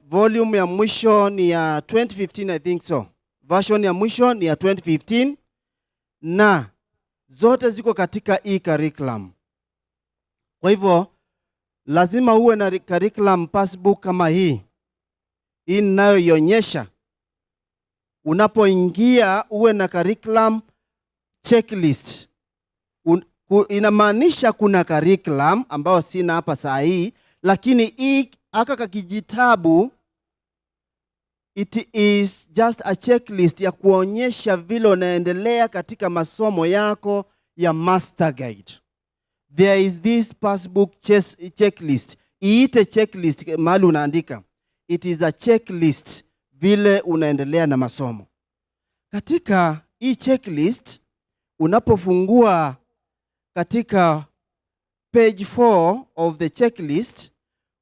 volume ya mwisho ni ya 2015, I think so. Version ya mwisho ni ya 2015 na zote ziko katika curriculum. Kwa hivyo lazima uwe na curriculum passbook kama hii inayoionyesha. Unapoingia uwe na curriculum checklist. Inamaanisha kuna curriculum ambao sina hapa saa hii, lakini hii aka kijitabu it is just a checklist ya kuonyesha vile unaendelea katika masomo yako ya master guide. There is this passbook checklist. Iite checklist mahali unaandika. It is a checklist vile unaendelea na masomo. Katika hii checklist unapofungua katika page 4 of the checklist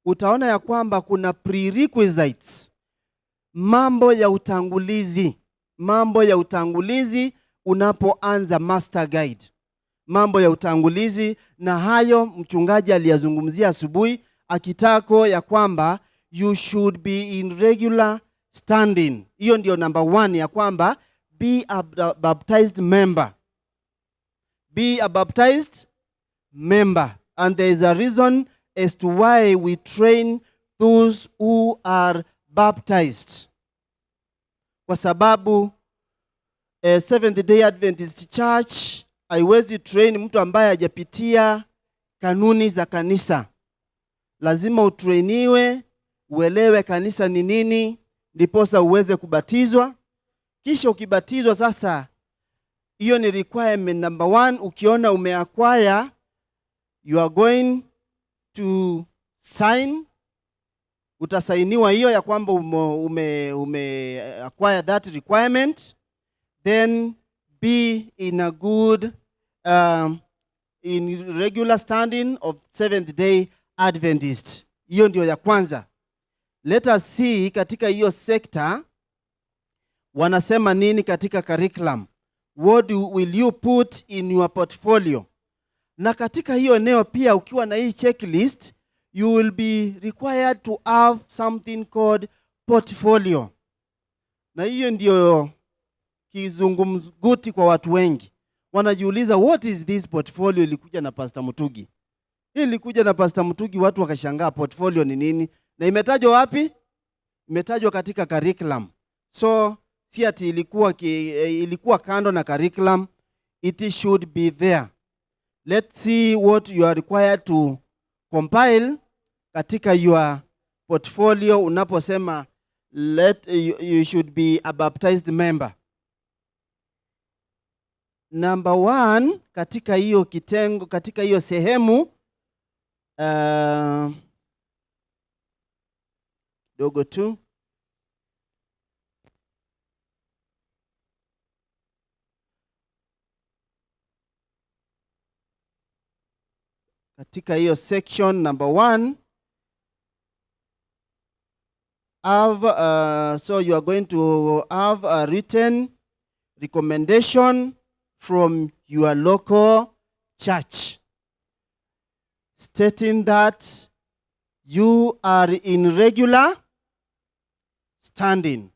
utaona ya kwamba kuna prerequisites. Mambo ya utangulizi unapoanza master guide. Mambo ya utangulizi, na hayo mchungaji aliyazungumzia asubuhi akitako ya kwamba you should be in regular standing. Hiyo ndio number 1 ya kwamba be a baptized member. Be a baptized member. And there is a reason as to why we train those who are baptized. Kwa sababu Seventh Day Adventist Church haiwezi train mtu ambaye hajapitia kanuni za kanisa. Lazima utrainiwe, uelewe kanisa ni nini, ndiposa uweze kubatizwa. Kisha ukibatizwa sasa, hiyo ni requirement number 1. Ukiona umeacquire, you are going to sign. Utasainiwa hiyo ya kwamba ume acquire that requirement. Then be in a good in regular standing of Seventh Day Adventist. Hiyo ndio ya kwanza. Let us see katika hiyo sekta wanasema nini katika curriculum. What will you put in your portfolio? Na katika hiyo eneo pia ukiwa na hii checklist, you will be required to have something called portfolio. Na hiyo ndio kizungumkuti kwa watu wengi. Wanajiuliza what is this portfolio? Ilikuja na Pastor Mutugi. Hii ilikuja na Pastor Mutugi, watu wakashangaa portfolio ni nini? Na imetajwa wapi? Imetajwa katika curriculum. So si ati ilikuwa kando na curriculum, it should be there. Let's see what you are required to compile katika your portfolio unaposema you should be a baptized member. Number 1 katika hiyo kitengo, katika hiyo sehemu dogo tu. Katika hiyo section number 1 have so you are going to have a written recommendation from your local church stating that you are in regular standing.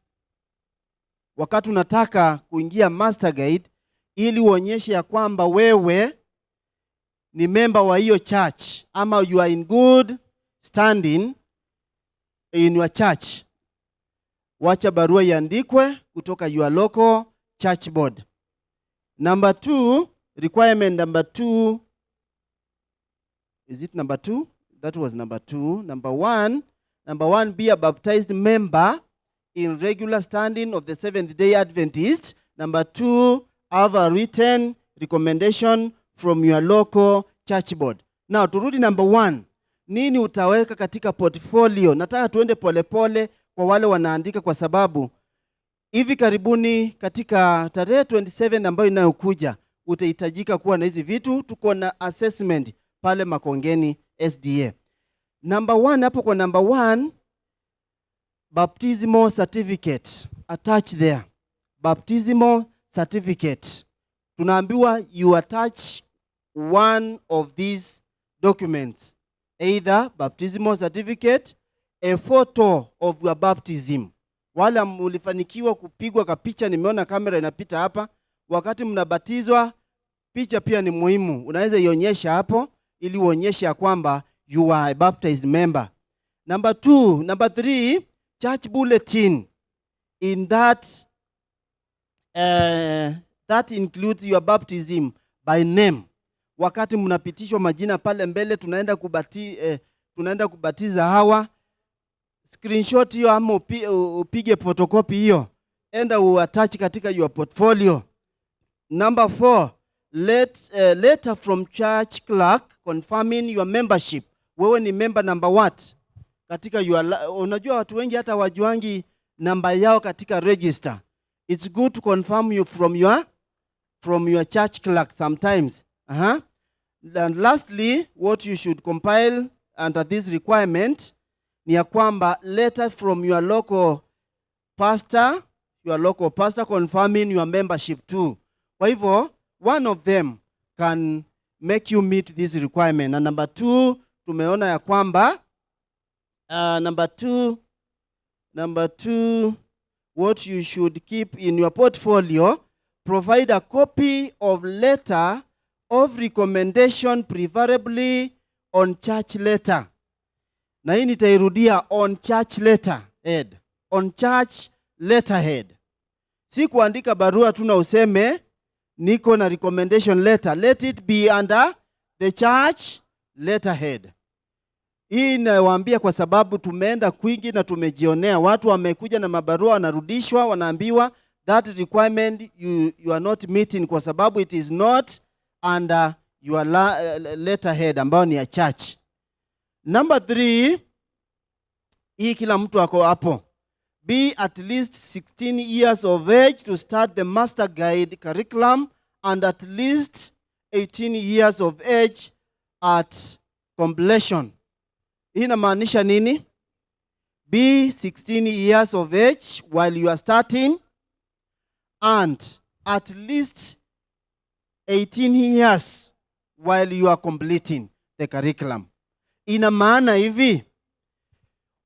Wakati unataka kuingia master guide, ili uonyeshe ya kwamba wewe ni member wa hiyo church ama you are in good standing in your church, wacha barua iandikwe kutoka your local church board. Number 2, requirement number 2. Is it number 2? That was number 2. Number 1, be a baptized member in regular standing of the Seventh Day Adventist. Number 2, have a written recommendation from your local church board. Now, turudi number 1. Nini utaweka katika portfolio? Nataka tuende polepole kwa wale wanaandika, kwa sababu hivi karibuni katika tarehe 27 ambayo inayokuja utahitajika kuwa na hizi vitu. Tuko na assessment pale Makongeni S.D.A. Number 1, hapo kwa number 1, baptismal certificate. Attach there. Baptismal certificate. Tunaambiwa you attach one of these documents. Either baptismal certificate, a photo of your baptism. Wale mulifanikiwa kupigwa kapicha, nimeona kamera inapita hapa. Wakati mnabatizwa, picha pia ni muhimu. Unaweza ionyesha hapo ili uonyeshe ya kwamba you are a baptized member. Number 3, church bulletin. In that that includes your baptism by name. Wakati mnapitishwa majina pale mbele, tunaenda kubatiza hawa, screenshot hiyo ama upige photocopy hiyo, enda uattach katika your portfolio. Number 4, letter from church clerk confirming your membership. Wewe ni member number what? Katika unajua watu wengi hata wajuangi namba yao katika register. It's good to confirm you from your church clerk sometimes. And lastly, what you should compile under this requirement ni ya kwamba letter from your local pastor confirming your membership too. Kwa hivyo, one of them can make you meet this requirement. And number 2, tumeona ya kwamba number two, what you should keep in your portfolio, provide a copy of letter of recommendation, preferably on church letter. Na hii nitairudia, on church letterhead. On church letterhead. Si kuandika barua tu na useme niko na recommendation letter. Let it be under the church letterhead. Hii nawaambia kwa sababu tumeenda kwingi na tumejionea watu wamekuja na mabarua wanarudishwa, wanaambiwa that requirement you are not meeting kwa sababu it is not under your letterhead ambayo ni ya church. Number 3, hii kila mtu ako hapo. Be at least 16 years of age to start the master guide curriculum and at least 18 years of age at completion. Hii inamaanisha nini? Be 16 years of age while you are starting and at least 18 years while you are completing the curriculum. Ina maana hivi,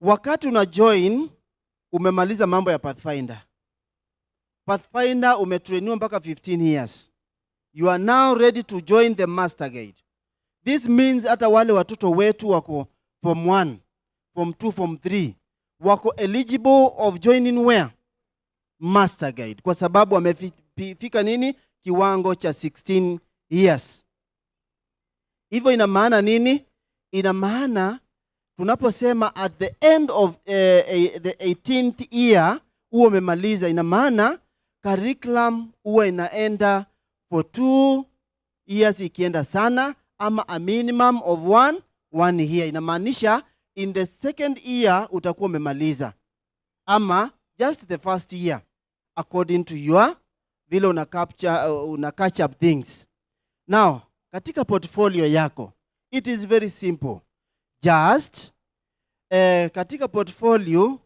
wakati una join umemaliza mambo ya Pathfinder. Pathfinder umetrainiwa mpaka 15 years. You are now ready to join the master guide. This means hata wale watoto wetu wako Form 1, Form 2, Form 3 wako eligible of joining where? Master guide. Kwa sababu wamefika nini? Kiwango cha 16 years. Hivyo ina maana nini? Ina maana tunaposema at the end of the 18th year huo umemaliza, ina maana curriculum huwa inaenda for 2 years ikienda sana, ama a minimum of 1 year. Inamaanisha in the second year utakuwa umemaliza, ama just the first year according to your vile una catch up things. Now, katika portfolio yako it is very simple. Just katika portfolio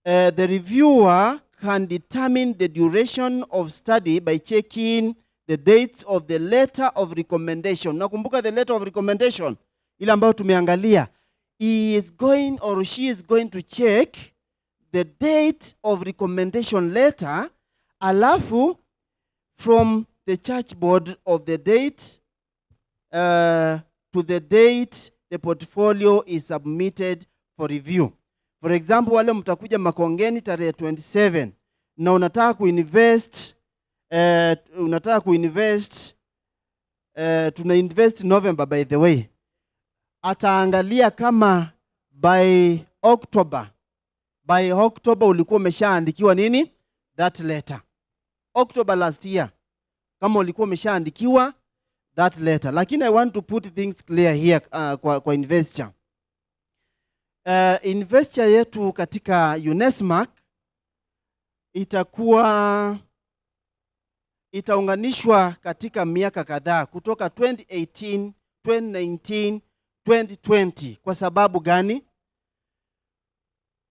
the reviewer can determine the duration of study by checking the dates of the letter of recommendation. Nakumbuka the letter of recommendation ile ambayo tumeangalia, he is going or she is going to check the date of recommendation letter, alafu from the church board of the date to the date the portfolio is submitted for review. For example, wale mtakuja Makongeni tarehe 27 na unataka kuinvest tuna invest November by the way. Ataangalia kama by October ulikuwa umeshaandikiwa nini? That letter. October last year kama ulikuwa umeshaandikiwa that letter. Lakini I want to put things clear here kwa investor. Investor yetu katika UNESMAC itaunganishwa katika miaka kadhaa kutoka 2018, 2019, 2020. Kwa sababu gani?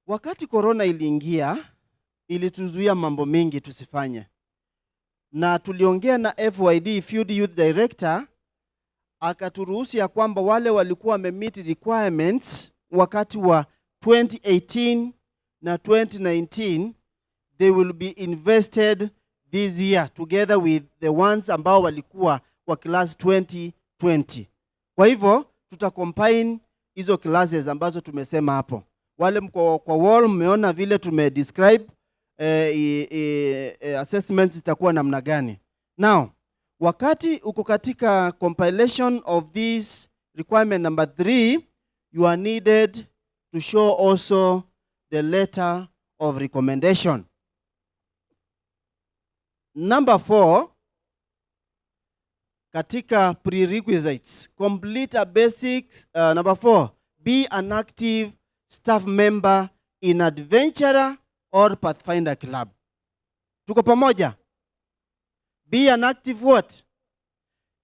Wakati corona iliingia, ilituzuia mambo mengi tusifanye. Na tuliongea na FYD, Field Youth Director, akaturuhusu ya kwamba wale walikuwa wamemeet requirements wakati wa 2018 na 2019 they will be invested this year together with the ones ambao walikuwa kwa class 2020. Kwa hivyo tutacombine hizo classes ambazo tumesema hapo. Wale mko kwa wall mmeona vile tumedescribe assessments itakuwa namna gani. Now, wakati uko katika compilation of this requirement number 3, you are needed to show also the letter of recommendation. Number 4, katika prerequisites, complete a basics. Number 4, be an active staff member in Adventurer or Pathfinder club. Tuko pamoja? Be an active what?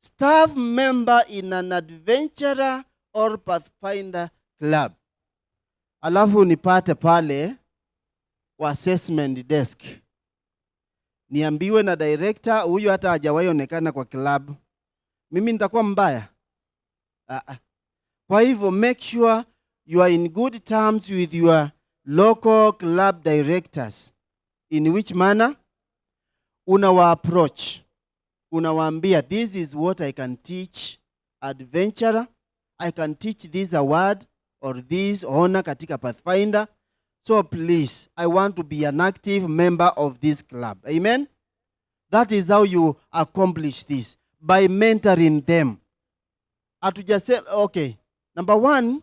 Staff member in an Adventurer or Pathfinder club. Alafu nipate pale kwa assessment desk, niambiwe na director, huyu hata hajawahi onekana kwa club, mimi nitakuwa mbaya? Kwa hivyo make sure you are in good terms with your local club directors. In which manner? Unawa approach, unawaambia this is what I can teach Adventurer, I can teach this award or this honor katika Pathfinder, so please I want to be an active member of this club. Amen. That is how you accomplish this, by mentoring them. Atujase, okay. Number 1,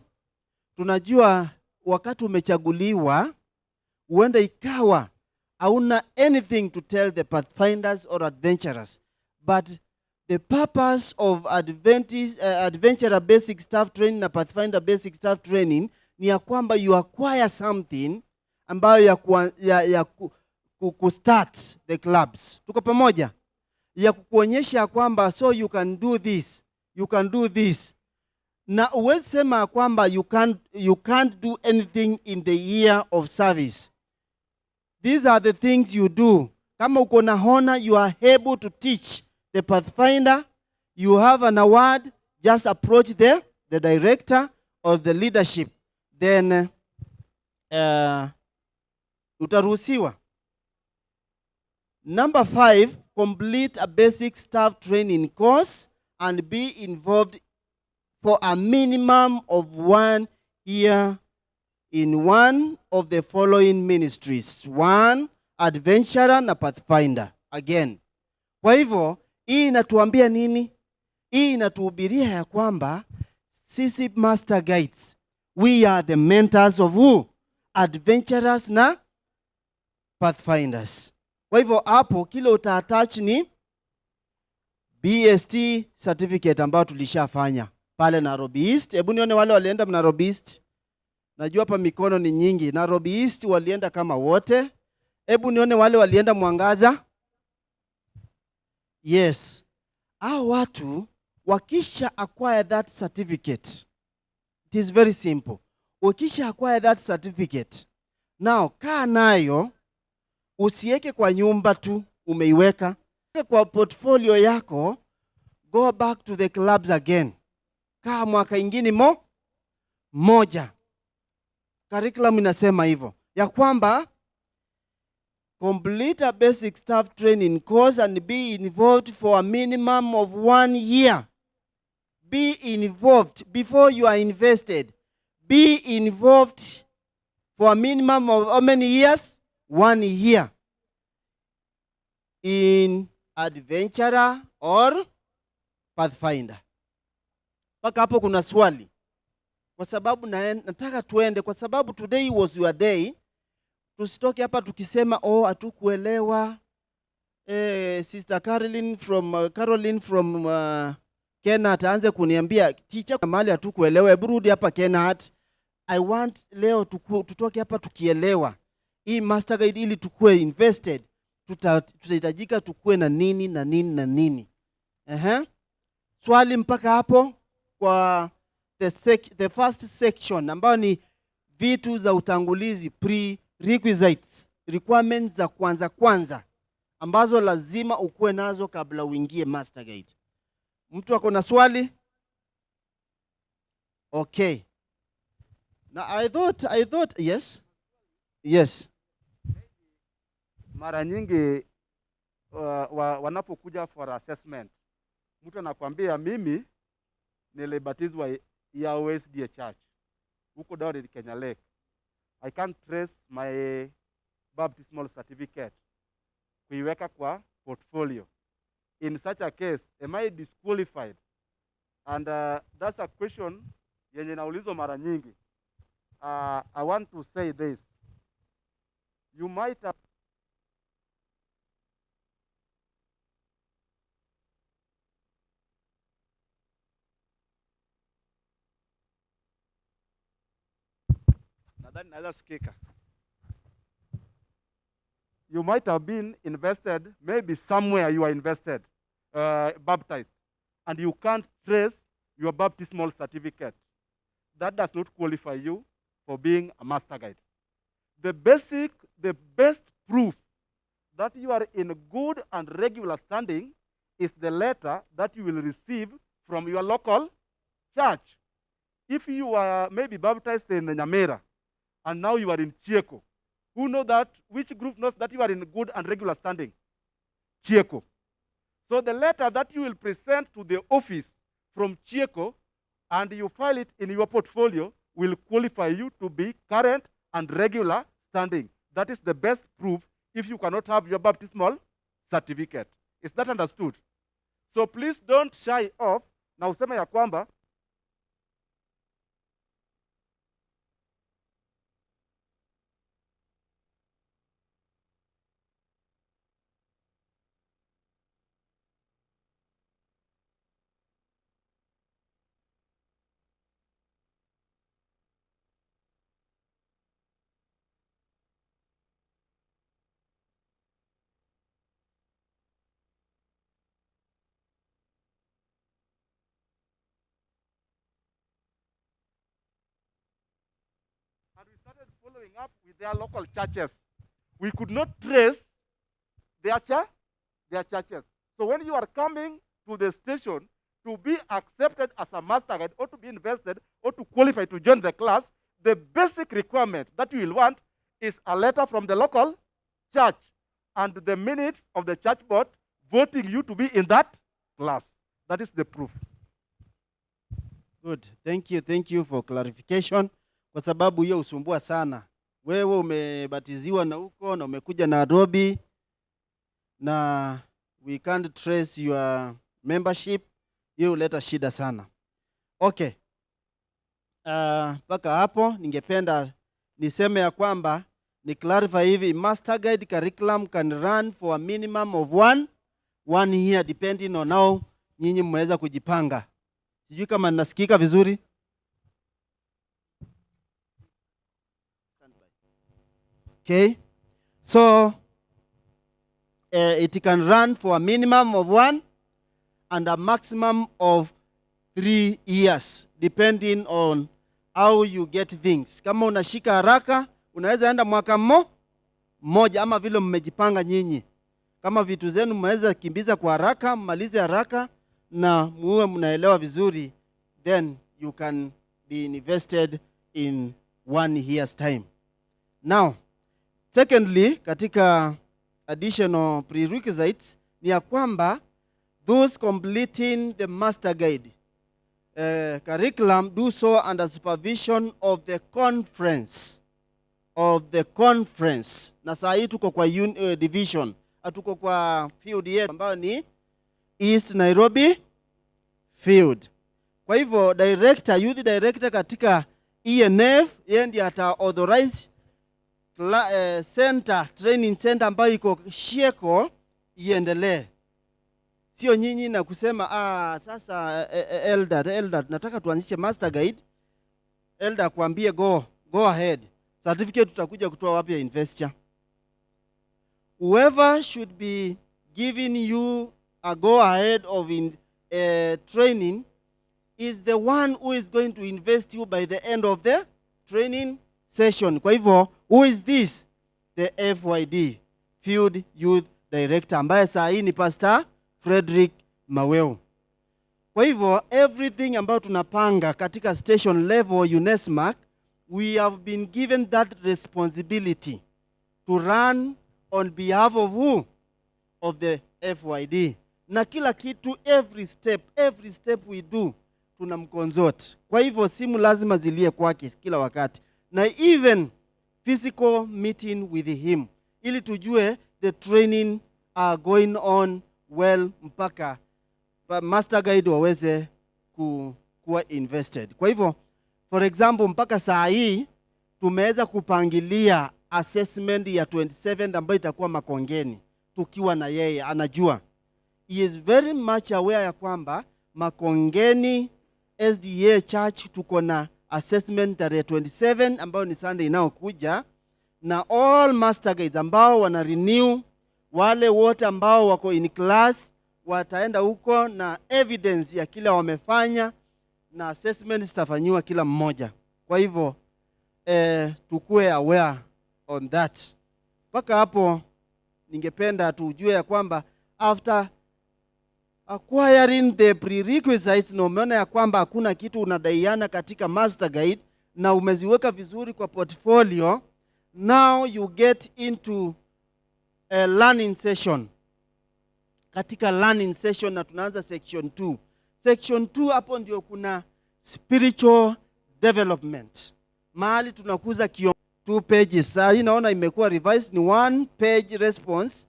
tunajua wakati umechaguliwa huenda ikawa hauna anything to tell the Pathfinders or Adventurers, but the purpose of Adventurer basic staff training na Pathfinder basic staff training ni ya kwamba you acquire something ambayo ya kustart the clubs. Tuko pamoja? Ya kukuonyesha kwamba so you can do this, you can do this. Na uwezi sema kwamba you can't do anything in the year of service. These are the things you do. Kama uko na honor, you are able to teach the Pathfinder, you have an award, just approach the director or the leadership, then utaruhusiwa. Number 5, complete a basic staff training course and be involved for a minimum of 1 year in one of the following ministries. 1, Adventurer na Pathfinder. Again. Kwa hivyo, hii inatuambia nini? Hii inatuhubiria ya kwamba sisi master guides, we are the mentors of who? Adventurers na Pathfinders. Kwa hivyo hapo kile utaattach ni BST certificate ambayo tulishafanya pale Nairobi East. Hebu nione wale walienda Nairobi East. Najua hapa mikono ni nyingi. Nairobi East walienda kama wote. Hebu nione wale walienda Mwangaza. Yes. Hao watu wakisha acquire that certificate, it is very simple. Wakisha acquire that certificate, now kaa nayo, usiweke kwa nyumba tu umeiweka, kwa portfolio yako, go back to the clubs again. Kaa mwaka ingine moja. Curriculum inasema hivyo ya kwamba complete a basic staff training course and be involved for a minimum of 1 year. Be involved before you are invested. Be involved for a minimum of how many years? 1 year. In Adventurer or Pathfinder. Paka hapo kuna swali. Kwa sababu nataka tuende, kwa sababu today was your day. Tusitoke hapa tukisema hatukuelewa. Sister Caroline from Kenya ataanze kuniambia teacher mahali hatukuelewa. Rudi hapa Kenya. I want leo tutoke hapa tukielewa. Hii master guide ili tukue invested, tutahitajika tukue na nini na nini na nini. Swali mpaka hapo kwa the first section ambayo ni vitu za utangulizi, prerequisites, requirements za kwanza ambazo lazima ukue nazo kabla uingie master guide. Mtu ako na swali? Okay. Now I thought yes. Yes. Mara nyingi wanapokuja for assessment, mtu anakuambia mimi nilibatizwa ya S.D.A Church huko down in Kenya Lake. I can't trace my baptismal certificate kuiweka kwa portfolio. In such a case, am I disqualified? And that's a question yenye naulizwa mara nyingi. I want to say this. You might have you might have been invested, maybe somewhere you are invested, baptized, and you can't trace your baptismal certificate. That does not qualify you for being a master guide. The best proof that you are in good and regular standing is the letter that you will receive from your local church. If you are maybe baptized in Nyamera and now you are in Chieko, who know that? Which group knows that you are in good and regular standing? Chieko. So the letter that you will present to the office from Chieko and you file it in your portfolio will qualify you to be current and regular standing. That is the best proof if you cannot have your baptismal certificate. Is that understood? So please don't shy off na useme ya kwamba and we started following up with their local churches. We could not trace their churches. So when you are coming to the station to be accepted as a master guide or to be invested or to qualify to join the class, the basic requirement that you will want is a letter from the local church and the minutes of the church board voting you to be in that class. That is the proof. Good. Thank you for clarification. Kwa sababu hiyo usumbua sana. Wewe umebatiziwa na huko na umekuja Nairobi na we can't trace your membership. Hiyo huleta shida sana. Okay. Paka hapo ningependa niseme ya kwamba ni clarify hivi, master guide curriculum can run for a minimum of one year depending on how nyinyi mmeweza kujipanga. Sijui kama nasikika vizuri. Okay. So it can run for a minimum of 1 and a maximum of 3 years depending on how you get things. Kama unashika haraka unaweza enda mwaka mmoja ama vile mmejipanga nyinyi. Kama vitu zenu mmeweza kimbiza kwa haraka, mmalize haraka na muwe mnaelewa vizuri, then you can be invested in 1 year's time. Now, secondly, katika additional prerequisites ni ya kwamba those completing the master guide curriculum do so under supervision of the conference. Na saa hii tuko kwa division, atuko kwa field yetu ambayo ni East Nairobi field. Kwa hivyo youth director katika ENF yeye ndiye ata authorize training center ambayo iko Chieko iendelee. Sio nyinyi na kusema sasa elder nataka tuanzishe master guide. Elder kuambie go ahead. Certificate tutakuja kutoa wapi ya investor? Whoever should be giving you a go ahead of training is the one who is going to invest you by the end of the training session. Kwa hivyo, who is this? The FYD, Field Youth Director, ambaye saa hii ni Pastor Frederick Maweo. Kwa hivyo, everything ambayo tunapanga katika station level UNESMAC, we have been given that responsibility to run on behalf of who? Of the FYD. Na kila kitu, every step we do, tunamconsult. Kwa hivyo simu lazima zilie kwake kila wakati. Na even physical meeting with him, ili tujue the training are going on well mpaka master guide waweze kuwa invested. Kwa hivyo, for example, mpaka saa hii tumeweza kupangilia assessment ya 27 ambayo itakuwa Makongeni, tukiwa na yeye anajua. He is very much aware ya kwamba Makongeni S.D.A Church tuko na assessment tarehe 27 ambayo ni Sunday inayokuja, na all master guides ambao wana renew, wale wote ambao wako in class wataenda huko na evidence ya kila wamefanya, na assessment zitafanywa kila mmoja. Kwa hivyo tukue aware on that. Paka hapo ningependa tujue ya kwamba after acquiring the prerequisites, na umeona ya kwamba hakuna kitu unadaiana katika master guide na umeziweka vizuri kwa portfolio, now you get into a learning session. Katika learning session na tunaanza section 2. Section 2 hapo ndio kuna spiritual development. Mahali tunakuza 2 pages. Sasa hii naona imekuwa revised, ni 1 page response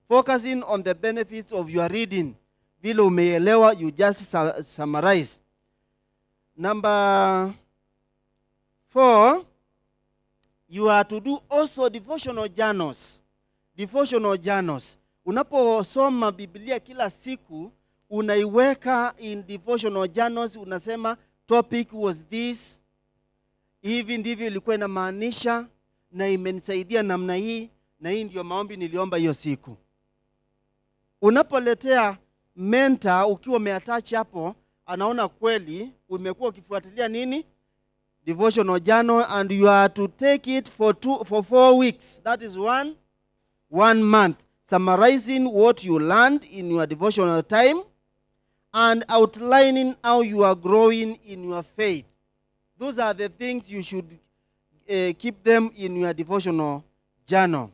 focusing on the benefits of your reading. Vile umeelewa, you just summarize. Number 4, you are to do also devotional journals. Devotional journals. Unaposoma Biblia kila siku, unaiweka in devotional journals, unasema topic was this, hivi ndivyo ilikuwa inamaanisha, na imenisaidia namna hii, na hii ndio maombi niliomba hiyo siku. Unapoletea mentor ukiwa umeattach hapo, anaona kweli umekuwa ukifuatilia nini? Devotional journal, and you are to take it for 4 weeks. That is 1 month. Summarizing what you learned in your devotional time and outlining how you are growing in your faith. Those are the things you should keep them in your devotional journal.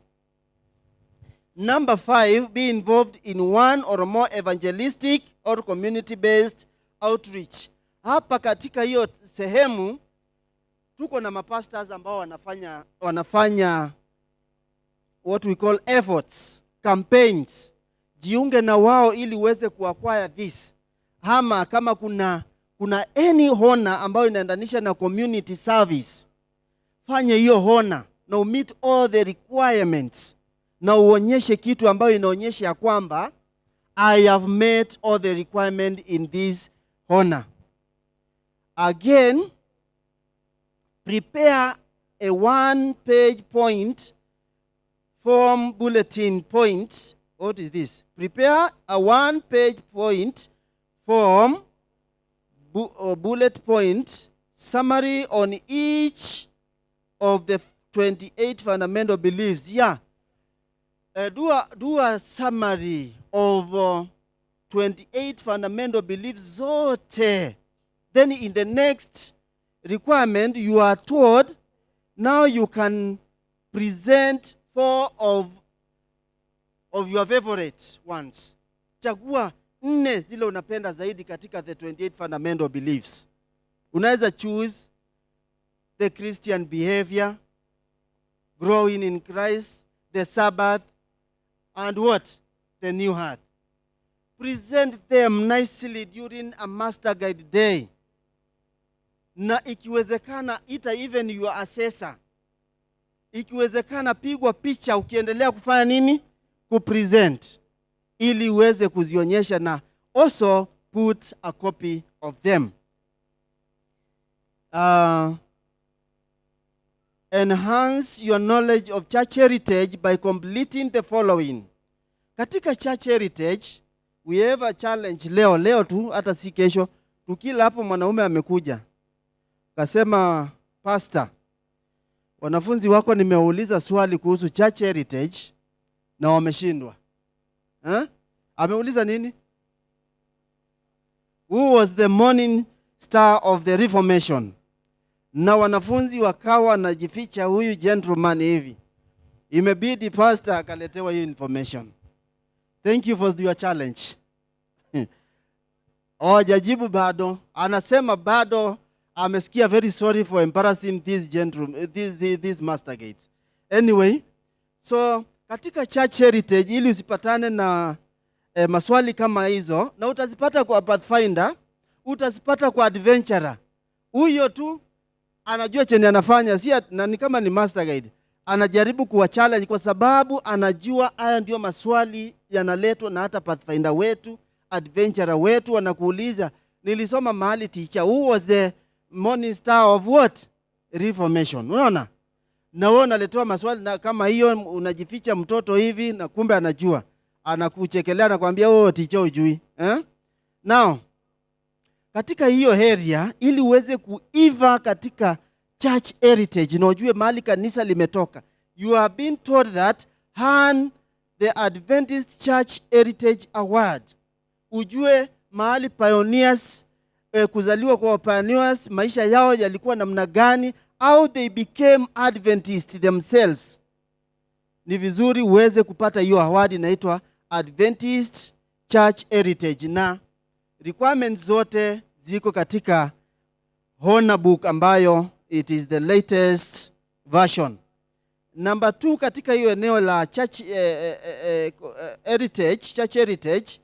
Number 5, be involved in one or more evangelistic or community-based outreach. Hapa katika hiyo sehemu tuko na mapastors ambao wanafanya what we call efforts, campaigns. Jiunge na wao ili uweze kuacquire this. Hama kama kuna any honor ambayo inaendanisha na community service, fanya hiyo honor na meet all the requirements, na uonyeshe kitu ambayo inaonyesha ya kwamba I have met all the requirements in this honor. Again, prepare a 1-page point form bulletin point. What is this? Prepare a 1-page point form bullet point summary on each of the 28 fundamental beliefs. Yeah. Do a summary of 28 fundamental beliefs zote. Then in the next requirement, you are told, now you can present 4 of your favorite ones. Chagua 4 zile unapenda zaidi katika the 28 fundamental beliefs. Unaweza choose the Christian behavior, growing in Christ, the Sabbath, and what? The new heart. Present them nicely during a master guide day. Na ikiwezekana, ita even your assessor. Ikiwezekana, pigwa picha ukiendelea kufanya nini? Kupresent. Ili uweze kuzionyesha, na also put a copy of them. Enhance your knowledge of church heritage by completing the following. Katika church heritage, we have a challenge leo tu, hata si kesho. Tukila hapo mwanaume amekuja, kasema, pastor, wanafunzi wako nimeuliza swali kuhusu church heritage na wameshindwa. Ameuliza nini? Who was the morning star of the Reformation? na wanafunzi wakawa wanajificha huyu gentleman hivi. Imebidi pastor akaletewa hiyo information. Thank you for your challenge. Hajajibu bado. Anasema bado amesikia very sorry for embarrassing this gentleman, this master gate. Anyway, so katika church heritage, ili usipatane na maswali kama hizo, na utazipata kwa Pathfinder, utazipata kwa Adventurer. Huyo tu anajua chenye anafanya, si na ni kama ni master guide. Anajaribu kuwa challenge kwa sababu anajua haya ndio maswali yanaletwa na hata Pathfinder wetu, Adventurer wetu wanakuuliza, nilisoma mahali teacher, who was the morning star of what? Reformation. Unaona? Na wewe unaletewa maswali na kama hiyo, unajificha mtoto hivi na kumbe anajua. Anakuchekelea na kwambia teacher hujui. Now, katika hiyo area, ili uweze kuiva katika church heritage na ujue mahali kanisa limetoka, you have been told that hand the Adventist Church Heritage Award. Ujue mahali pioneers, kuzaliwa kwa pioneers, maisha yao yalikuwa namna gani, how they became Adventist themselves. Ni vizuri uweze kupata hiyo award inaitwa Adventist Church Heritage, na requirements zote ziko katika honor book ambayo it is the latest version. Number 2, katika hiyo eneo la church heritage, church heritage,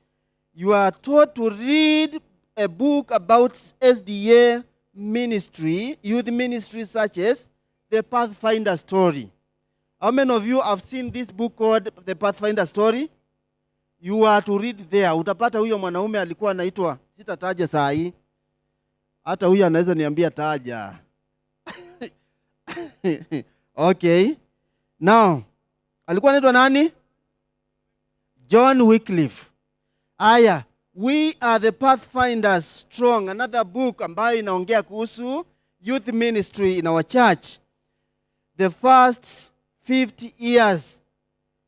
you are taught to read a book about S.D.A ministry, youth ministry, such as the Pathfinder story. How many of you have seen this book called the Pathfinder story? You are to read there. Utapata huyo mwanaume alikuwa anaitwa, sitataja saa hii, hata huyo anaweza niambia taja. Okay. Now, alikuwa anaitwa nani? John Wycliffe. Aya, We Are the Pathfinders Strong, another book ambayo inaongea kuhusu youth ministry in our church. The first 50 years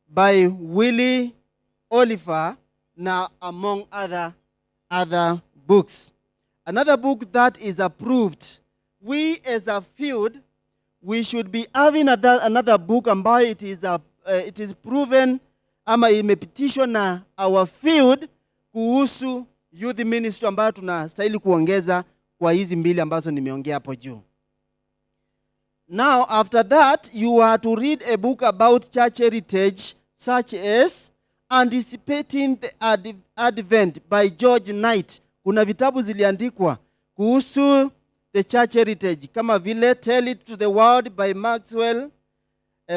by Willie Oliver, now among other books. Another book that is approved. We as a field, we should be having another book ambayo it is proven ama imepitishwa na our field kuhusu youth ministry ambayo tunastahili kuongeza kwa hizi mbili ambazo nimeongea hapo juu. Now after that, you are to read a book about church heritage, such as Anticipating the Advent by George Knight. Kuna vitabu ziliandikwa kuhusu the church heritage kama vile Tell It to the World by Maxwell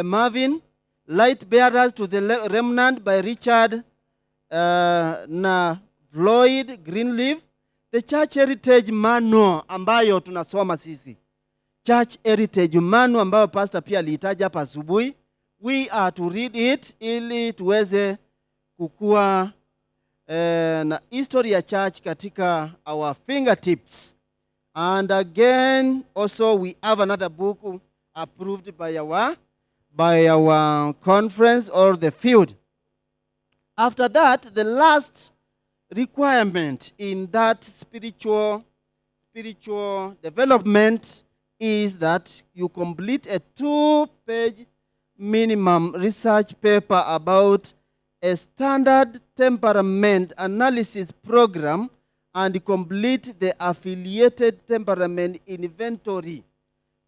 Marvin, Light Bearers to the Remnant by Richard na Floyd Greenleaf, the Church Heritage Manual ambayo tunasoma sisi, Church Heritage Manual ambayo pastor pia aliitaja hapa asubuhi. We are to read it ili tuweze kukua na history ya church katika our fingertips. And again, also we have another book approved by our conference or the field. After that, the last requirement in that spiritual development is that you complete a 2-page minimum research paper about a standard temperament analysis program and complete the affiliated temperament inventory.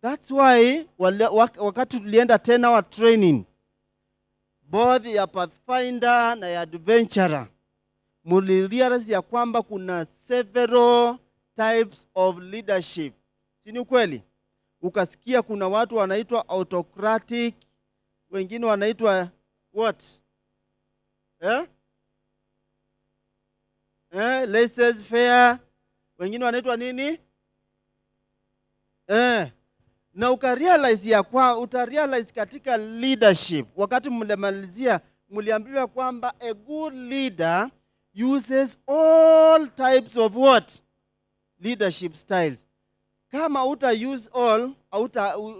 That's why wakati tulienda 10-hour training, both ya Pathfinder na ya Adventurer, mulirealize ya kwamba kuna several types of leadership. Si ni kweli? Ukasikia kuna watu wanaitwa autocratic, wengine wanaitwa what? Laissez-faire, wengine wanaitwa nini? Na utarealize katika leadership, wakati mlemalizia mliambiwa kwamba a good leader uses all types of what? Leadership styles. Kama use all,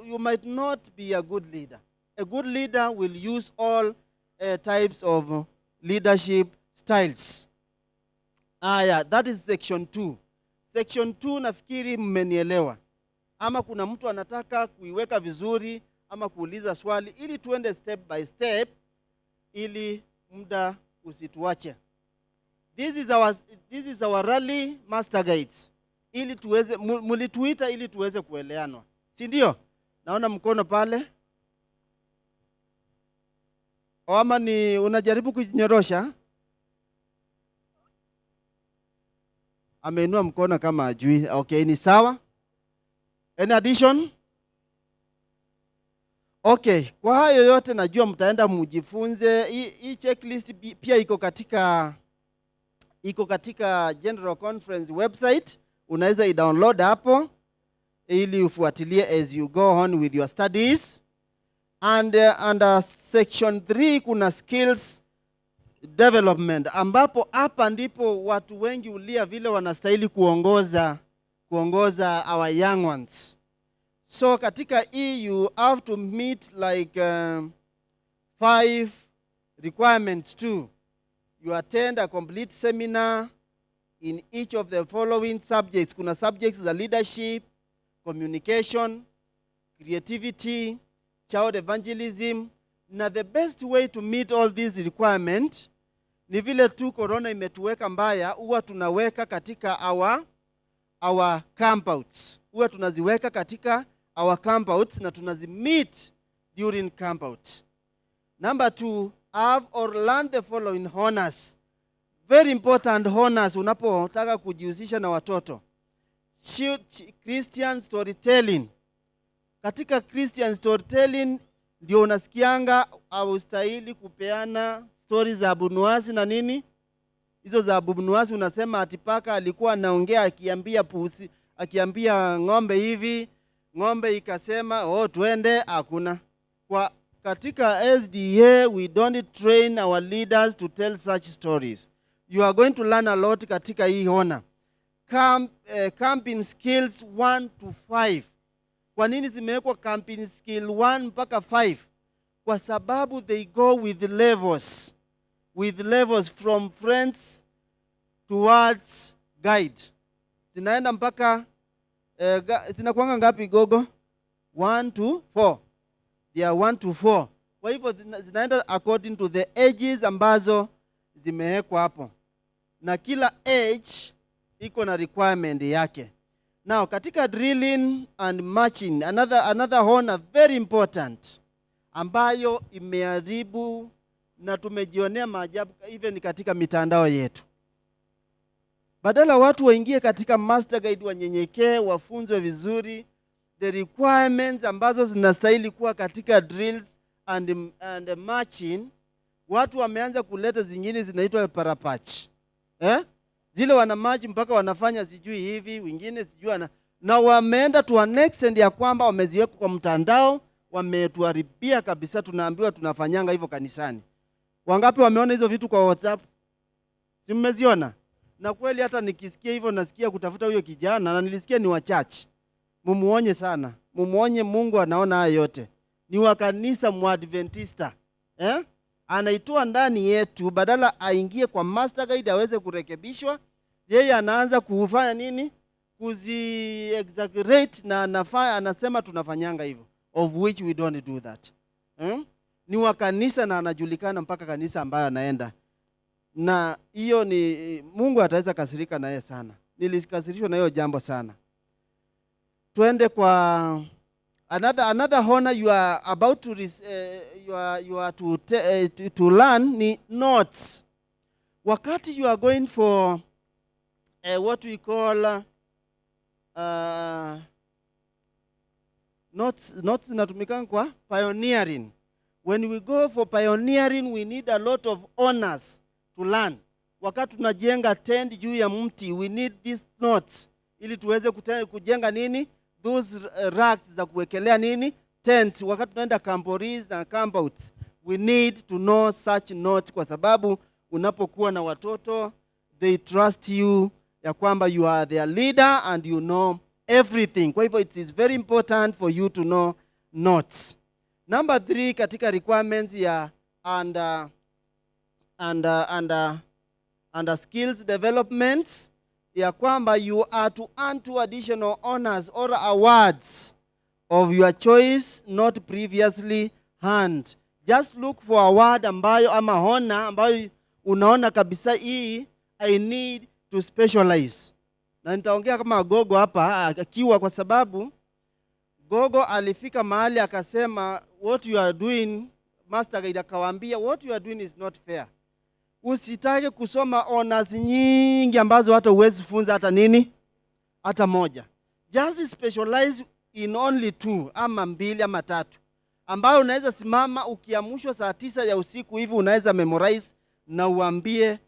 you might not be a good leader. A good leader will use all types of leadership styles. That is section 2. Section 2 nafikiri mmenielewa. ama kuna mtu anataka kuiweka vizuri ama kuuliza swali, ili tuende step by step ili muda usituache. This is our rally master guides, ili tuweze mulituita ili tuweze kueleanwa, si ndio? Naona mkono pale. Ama ni unajaribu kujinyorosha? Ameinua mkono kama ajui. Okay, ni sawa. Any addition? Okay, kwa hayo yote najua mtaenda mjifunze. Hii checklist pia iko katika General Conference website. Unaweza i-download hapo ili ufuatilie as you go on with your studies. And under section 3 kuna skills development, ambapo hapa ndipo watu wengi ulia vile wanastahili kuongoza our young ones. So katika hii you have to meet like 5 requirements too. You attend a complete seminar in each of the following subjects. Kuna subjects za leadership, communication, creativity, child evangelism. Na the best way to meet all these requirements ni vile tu corona imetuweka mbaya, huwa tunaweka katika our campouts. Huwa tunaziweka katika our campouts na tunazimeet during campout. Number 2, have or learn the following honors. Very important honors unapotaka kujihusisha na watoto. Christian storytelling. Katika Christian storytelling ndio unasikianga haustahili kupeana stories za abunuasi na nini. Hizo za abunuasi unasema atipaka alikuwa anaongea akiambia ng'ombe hivi, ng'ombe ikasema twende, hakuna. Kwa katika S.D.A we don't train our leaders to tell such stories. You are going to learn a lot katika hii honor. Camping skills 1 to 5. Kwa nini zimewekwa camping skill 1 mpaka 5? Kwa sababu they go with levels from friends towards guide. Zinaenda mpaka zinakuanga ngapi gogo? 1 to 4. They are 1 to 4. Kwa hivyo zinaenda according to the ages ambazo zimewekwa hapo, na kila age iko na requirement yake. Now katika drilling and marching, another honor very important ambayo imeharibu na tumejionea maajabu even katika mitandao yetu. Badala watu waingie katika master guide, wanyenyekee, wafunzwe vizuri the requirements ambazo zinastahili kuwa katika drills and marching, watu wameanza kuleta zingine zinaitwa parapach. Zile wana march mpaka wanafanya sijui hivi, wengine sijui na wameenda to an extent ya kwamba wameziweka kwa mtandao, wametuharibia kabisa. Tunaambiwa tunafanyanga hivyo kanisani. Wangapi wameona hizo vitu kwa WhatsApp? Si mmeziona? Na kweli hata nikisikia hivyo nasikia kutafuta huyo kijana, na nilisikia ni wachache. Mumuonye sana. Mumuonye, Mungu anaona haya yote. Ni wa kanisa Mwadventista. Anaitoa ndani yetu, badala aingie kwa master guide aweze kurekebishwa, yeye anaanza kufanya nini? Kuzi-exaggerate na anasema tunafanyanga hivyo, of which we don't do that. Ni wa kanisa na anajulikana mpaka kanisa ambayo anaenda. Na hiyo ni Mungu ataweza kasirika na yeye sana. Nilikasirishwa na hiyo jambo sana. Tuende kwa another honor you are about to you are to learn ni notes. Wakati you are going for what we call notes inatumika kwa pioneering. When we go for pioneering, we need a lot of honors to learn. Wakati tunajenga tent juu ya mti, we need these notes ili tuweze kujenga nini? Those racks za kuwekelea nini? Tents. Wakati tunaenda camporees na campouts, we need to know such notes, kwa sababu unapokuwa na watoto, they trust you ya kwamba you are their leader and you know everything. Kwa hivyo it is very important for you to know notes. Number 3 katika requirements ya under skills development ya kwamba you are to earn 2 additional honors or awards of your choice not previously earned. Just look for a award ambayo ama honor ambayo unaona kabisa hii I need to specialize. Na nitaongea kama Gogo hapa akiwa, kwa sababu Gogo alifika mahali akasema what you are doing, Master Guide akawaambia what you are doing is not fair. Usitake kusoma honors nyingi ambazo hata uwezi funza hata nini hata moja. Just specialize in only 2 ama 2 ama 3 ambayo unaweza simama ukiamshwa saa 9 ya usiku hivi unaweza memorize na uambie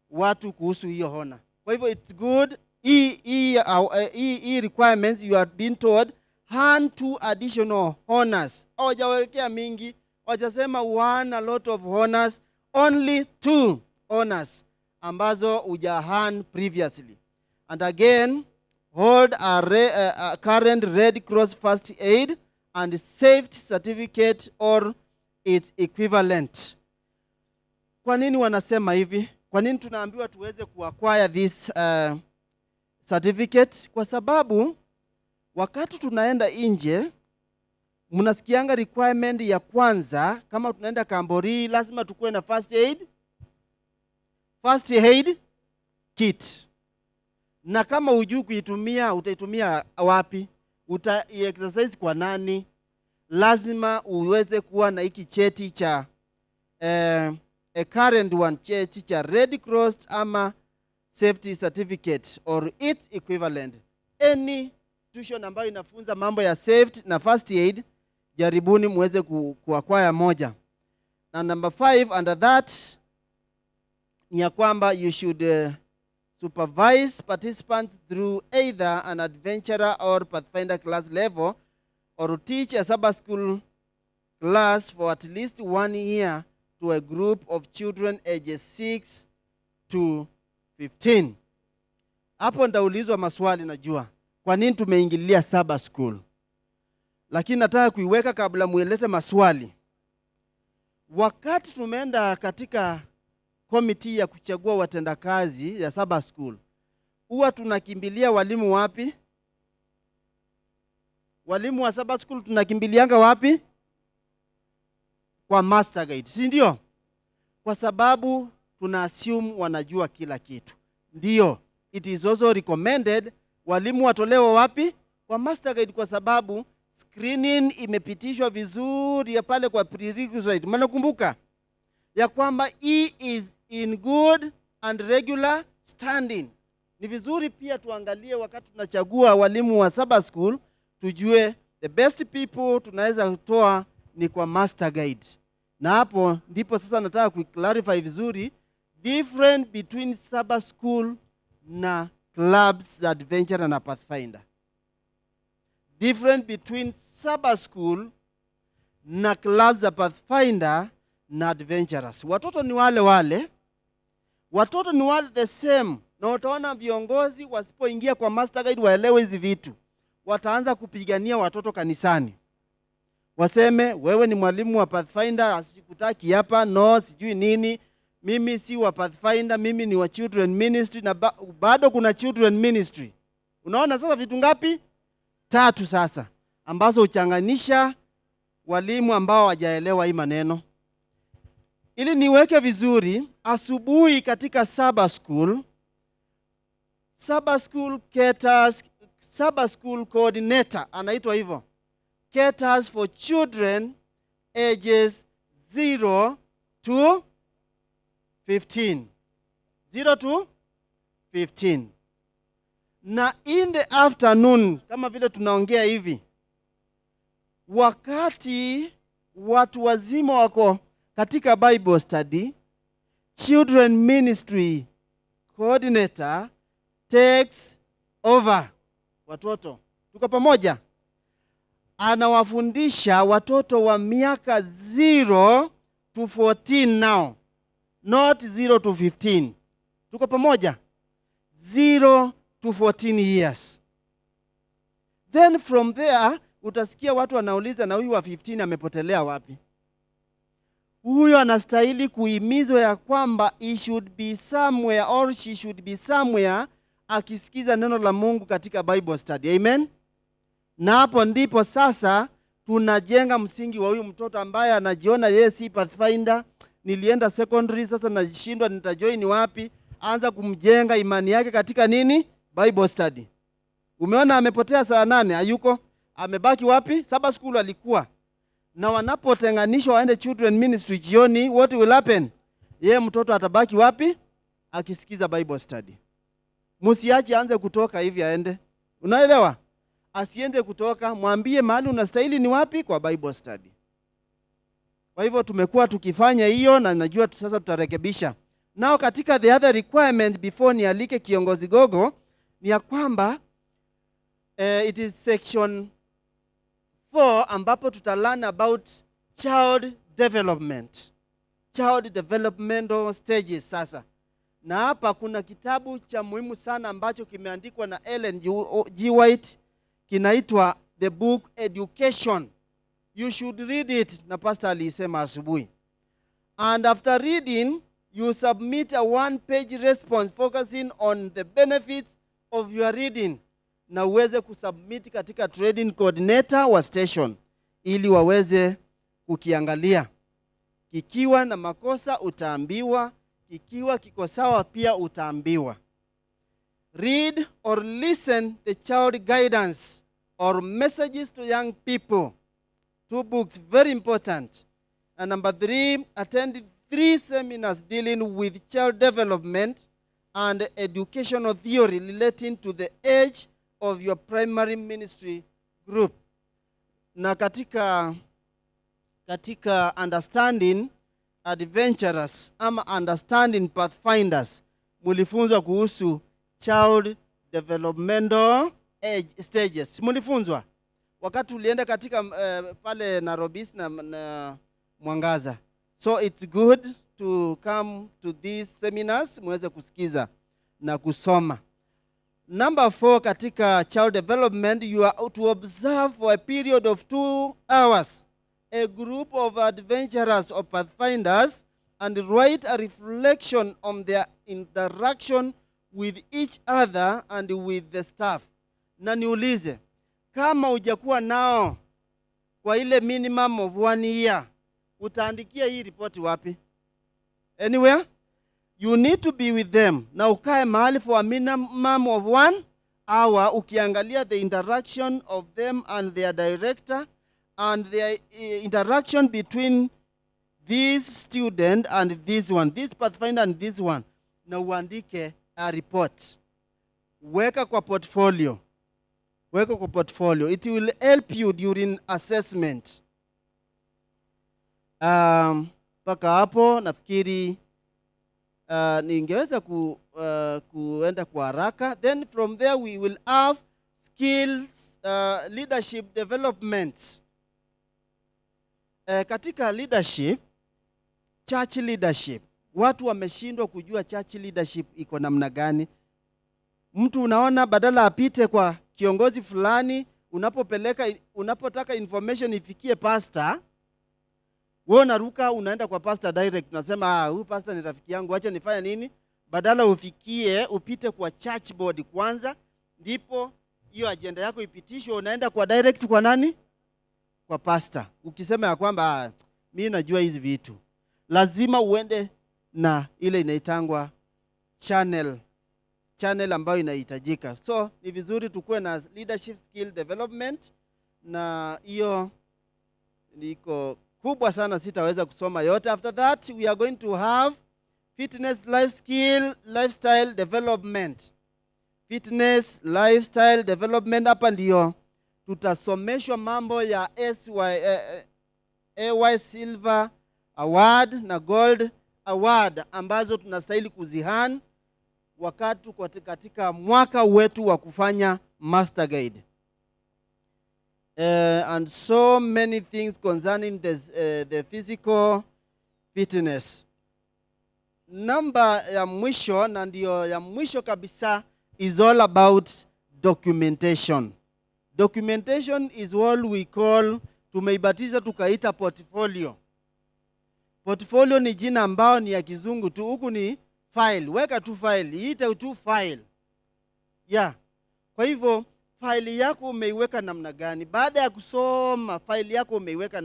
watu kuhusu hiyo honor. Kwa hivyo it's good requirements you are being told earn 2 additional honors. Hawajawekea mingi, hawajasema one a lot of honors, only 2 honors ambazo uja earn previously. And again, hold a current Red Cross first aid and safety certificate or its equivalent. Kwa nini wanasema hivi? Kwa nini tunaambiwa tuweze kuacquire this certificate? Kwa sababu wakati tunaenda nje, mnasikianga requirement ya kwanza, kama tunaenda Kambori lazima tukue na first aid kit. Na kama hujui kuitumia, utaitumia wapi? Uta-exercise kwa nani? Lazima uweze kuwa na hiki cheti cha a current one, cheti cha Red Cross ama safety certificate or its equivalent. Any institution ambayo inafunza mambo ya safety na first aid, jaribuni muweze kuacquire moja. Na number 5 under that ni ya kwamba you should supervise participants through either an adventurer or pathfinder class level or teach a Sabbath school class for at least 1 year to a group of children ages 6 to 15. Hapo ndaulizwa maswali najua. Kwa nini tumeingilia Sabbath school? Lakini nataka kuiweka kabla muelete maswali. Wakati tumeenda katika committee ya kuchagua watendakazi ya Sabbath school, huwa tunakimbilia walimu wapi? Walimu wa Sabbath school tunakimbilianga wapi? Kwa Master Guide, si ndio? Kwa sababu tuna assume wanajua kila kitu. Ndio, it is also recommended walimu watolewa wapi? Kwa Master Guide, kwa sababu screening imepitishwa vizuri ya pale kwa Prerequisites. Mnakumbuka ya kwamba he is in good and regular standing. Ni vizuri pia tuangalie wakati tunachagua walimu wa Sabbath school, tujue the best people tunaweza kutoa ni kwa Master Guide. Na hapo ndipo sasa nataka kuclarify vizuri difference between Sabbath school na clubs za Adventurer na Pathfinder. Difference between Sabbath school na clubs za Pathfinder na Adventurers. Watoto ni wale wale. Watoto ni wale the same. Na utaona viongozi wasipoingia kwa Master Guide waelewe hizi vitu, wataanza kupigania watoto kanisani. Waseme wewe ni mwalimu wa Pathfinder, asikutaki hapa, no sijui nini. Mimi si wa Pathfinder, mimi ni wa children ministry, na bado kuna children ministry. Unaona sasa vitu ngapi? 3 sasa ambazo uchanganisha walimu ambao hawajaelewa hii maneno. Ili niweke vizuri, asubuhi katika Sabbath school caters, Sabbath school coordinator anaitwa hivyo, caters for children ages 0 to 15. 0 to 15. Na in the afternoon, kama vile tunaongea hivi, wakati watu wazima wako katika Bible study, children ministry coordinator takes over. Watoto tuko pamoja, anawafundisha watoto wa miaka 0 to 14 now, not 0 to 15. Tuko pamoja? 0 to 14 years. Then from there utasikia watu wanauliza, na huyu wa 15 amepotelea wapi? Huyo anastahili kuhimizwa ya kwamba he should be somewhere or she should be somewhere akisikiza neno la Mungu katika Bible study. Amen. Na hapo ndipo sasa tunajenga msingi wa huyu mtoto ambaye anajiona yeye si pathfinder. Nilienda secondary, sasa najishindwa nitajoin wapi. Anza kumjenga imani yake katika nini? Bible study. Umeona amepotea saa 8, hayuko. Amebaki wapi? Sabbath school alikuwa. Na wanapotenganishwa waende children ministry jioni, what will happen? Yeye mtoto atabaki wapi? Akisikiza Bible study. Msiache aanze kutoka hivi aende. Unaelewa? Asiende kutoka, mwambie mahali unastahili ni wapi? Kwa Bible study. Kwa hivyo tumekuwa tukifanya hiyo na najua sasa tutarekebisha. Nao katika the other requirement before nialike kiongozi gogo ni ya kwamba it is section 4 ambapo tutalearn about child development. Child developmental stages sasa. Na hapa kuna kitabu cha muhimu sana ambacho kimeandikwa na Ellen G. White, kinaitwa The Book Education. You should read it, na pastor alisema asubuhi. And after reading, you submit a 1-page response focusing on the benefits of your reading. Na uweze kusubmit katika trading coordinator wa station ili waweze kukiangalia. Kikiwa na makosa utaambiwa, kikiwa kiko sawa pia utaambiwa. Read or listen the child guidance or messages to young people. 2 books, very important. And number 3, attend 3 seminars dealing with child development and educational theory relating to the age of your primary ministry group. Na katika understanding Adventurers ama understanding Pathfinders, mulifunzwa kuhusu child developmental age stages. Mulifunzwa wakati ulienda katika pale Nairobi na Mwangaza. So it's good to come to these seminars, muweze kusikiza na kusoma. Number 4, katika child development, you are to observe for a period of 2 hours a group of adventurers or pathfinders and write a reflection on their interaction with each other and with the staff. Na niulize, kama hujakuwa nao kwa ile minimum of 1 year, utaandikia hii report wapi? Anywhere? You need to be with them. Na ukae mahali for a minimum of 1 hour ukiangalia the interaction of them and their director and their interaction between this student and this one, this pathfinder and this one. Na uandike a report. Weka kwa portfolio. Weka kwa portfolio. It will help you during assessment. Paka hapo nafikiri ningeweza kuenda kwa haraka. Then from there we will have skills leadership development. Katika leadership, church leadership, watu wameshindwa kujua church leadership iko namna gani. Mtu unaona badala apite kwa kiongozi fulani, unapotaka information ifikie pastor, wewe unaruka unaenda kwa pastor direct, unasema huyu pastor ni rafiki yangu, acha nifanye nini? Badala upite kwa church board kwanza, ndipo hiyo agenda yako ipitishwe, unaenda kwa direct kwa nani? Kwa pastor. Ukisema ya kwamba mimi najua hizi vitu, lazima uende na ile inaitangwa channel ambayo inahitajika. So ni vizuri tukue na leadership skill development, na hiyo niko kubwa sana, sitaweza kusoma yote. After that we are going to have fitness, life skill, lifestyle development. Fitness, lifestyle development, hapa ndio tutasomeshwa mambo ya AY Silver Award na Gold Award ambazo tunastahili kuzihan wakati katika mwaka wetu wa kufanya Master Guide. And so many things concerning the physical fitness. Namba ya mwisho, na ndio ya mwisho kabisa, is all about documentation. Documentation is all we call, tumeibatiza tukaita portfolio. Portfolio ni jina ambao ni ya kizungu tu, huku ni file. Weka tu file, iite tu file. Yeah. Kwa hivyo faili yako umeiweka namna gani? Baada ya kusoma faili yako umeiweka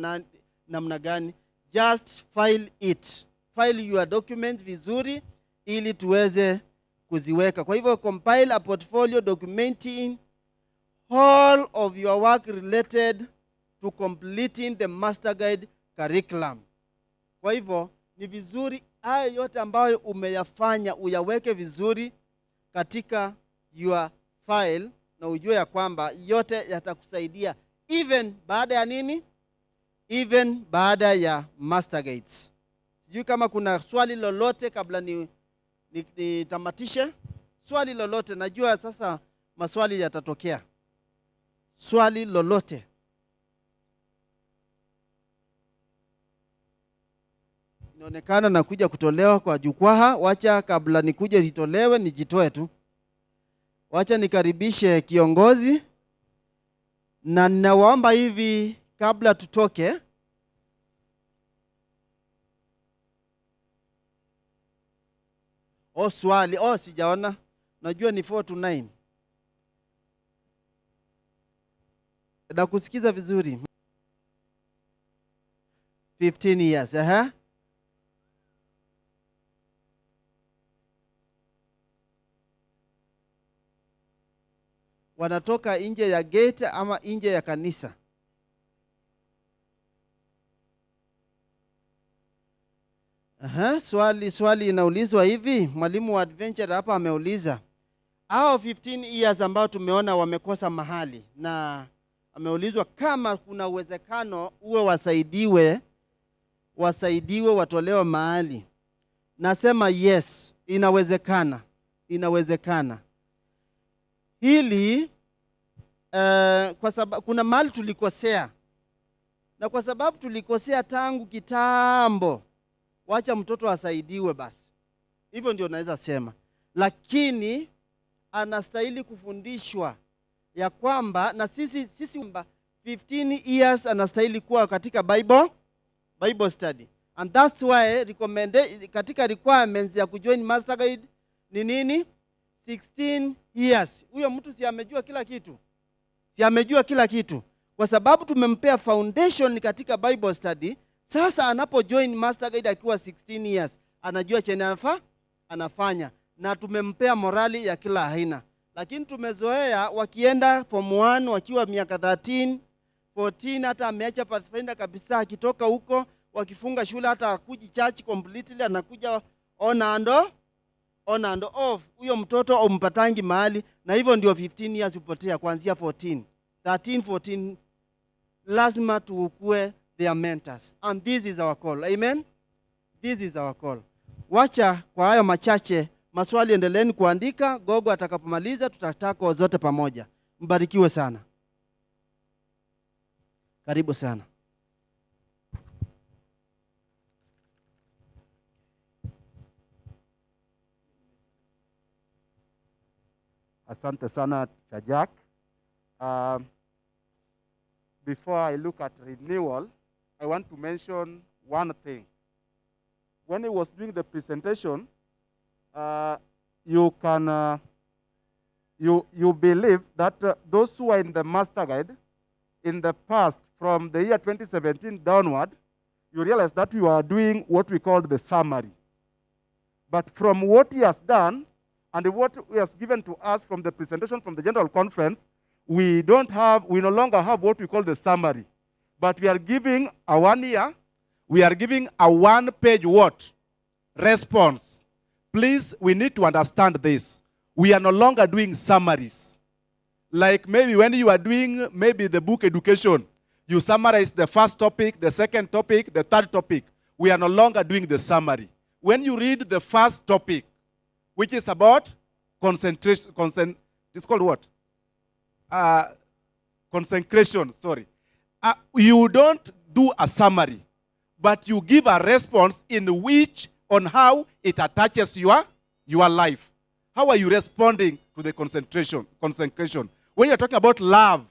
namna gani? Just file it. File your document vizuri ili tuweze kuziweka. Kwa hivyo compile a portfolio documenting all of your work related to completing the master guide curriculum. Kwa hivyo ni vizuri haya yote ambayo umeyafanya uyaweke vizuri katika your file, na ujue ya kwamba yote yatakusaidia even baada ya nini? Even baada ya master guides. Sijui kama kuna swali lolote kabla nitamatishe. Swali lolote, najua sasa maswali yatatokea. Swali lolote. Inaonekana nakuja kutolewa kwa jukwaa. Wacha kabla nikuje nitolewe nijitoe tu. Wacha nikaribishe kiongozi, na ninawaomba hivi kabla tutoke. Swali. Sijaona. Najua ni 4 to 9. Na kusikiza vizuri. 15 years. Wanatoka nje ya gate ama nje ya kanisa? Swali inaulizwa hivi. Mwalimu wa Adventure hapa ameuliza hao 15 years ambao tumeona wamekosa mahali, na ameulizwa kama kuna uwezekano uwe wasaidiwe watolewe mahali. Nasema yes, inawezekana. Hili kwa sababu kuna mahali tulikosea, na kwa sababu tulikosea tangu kitambo, wacha mtoto asaidiwe basi. Hivyo ndio naweza sema. Lakini anastahili kufundishwa ya kwamba, na sisi 15 years anastahili kuwa katika Bible study. And that's why katika requirements ya kujoin master guide ni nini? 16 years. Huyo mtu si amejua kila kitu. Kwa sababu tumempea foundation katika Bible study, sasa anapo join master guide akiwa 16 years, anajua chenye anafanya, na tumempea morali ya kila aina. Lakini tumezoea wakienda form 1 wakiwa miaka 13, 14, hata ameacha Pathfinder kabisa, akitoka huko wakifunga shule hata akuji church completely, anakuja on and off. Huyo mtoto umpatangi mahali, na hivyo ndio 15 years upotea kuanzia 13, 14. Lazima tukue their mentors, and this is our call. Amen. This is our call. Wacha kwa hayo machache, maswali endeleeni kuandika. Gogo atakapomaliza tutatako zote pamoja. Mbarikiwe sana. Karibu sana. Asante sana Chajak. Before I look at renewal, I want to mention one thing. When he was doing the presentation, you believe that those who are in the master guide in the past, from the year 2017 downward, you realize that we are doing what we call the summary. But from what he has done and what he has given to us from the presentation from the General Conference, we no longer have what we call the summary. But we are giving a 1 year, we are giving a 1-page what? Response. Please, we need to understand this. We are no longer doing summaries. Like maybe when you are doing maybe the book education, you summarize the first topic, the second topic, the third topic. We are no longer doing the summary. When you read the first topic, which is about concentration, it's called what? Consecration, sorry. You don't do a summary, but you give a response on how it attaches your life. How are you responding to the consecration? When you're talking about love,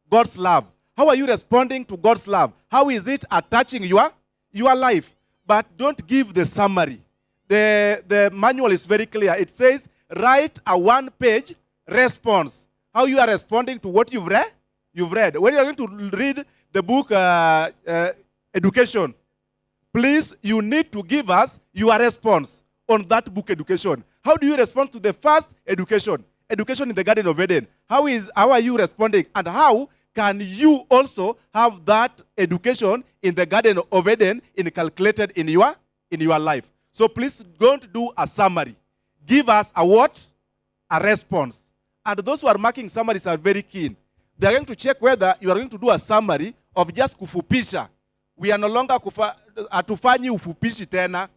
God's love, how are you responding to God's love? How is it attaching your life? But don't give the summary. The manual is very clear. It says, write a 1-page response. How you are responding to what you've read? You've read. When you are going to read the book Education, please, you need to give us your response on that book Education. How do you respond to the first education? Education in the Garden of Eden. How are you responding? And how can you also have that education in the Garden of Eden inculcated in your life? So please don't do a summary. Give us a what? A response. And those who are marking summaries are very keen. They are going to check whether you are going to do a summary of just kufupisha. We are no longer hatufanyi ufupishi tena,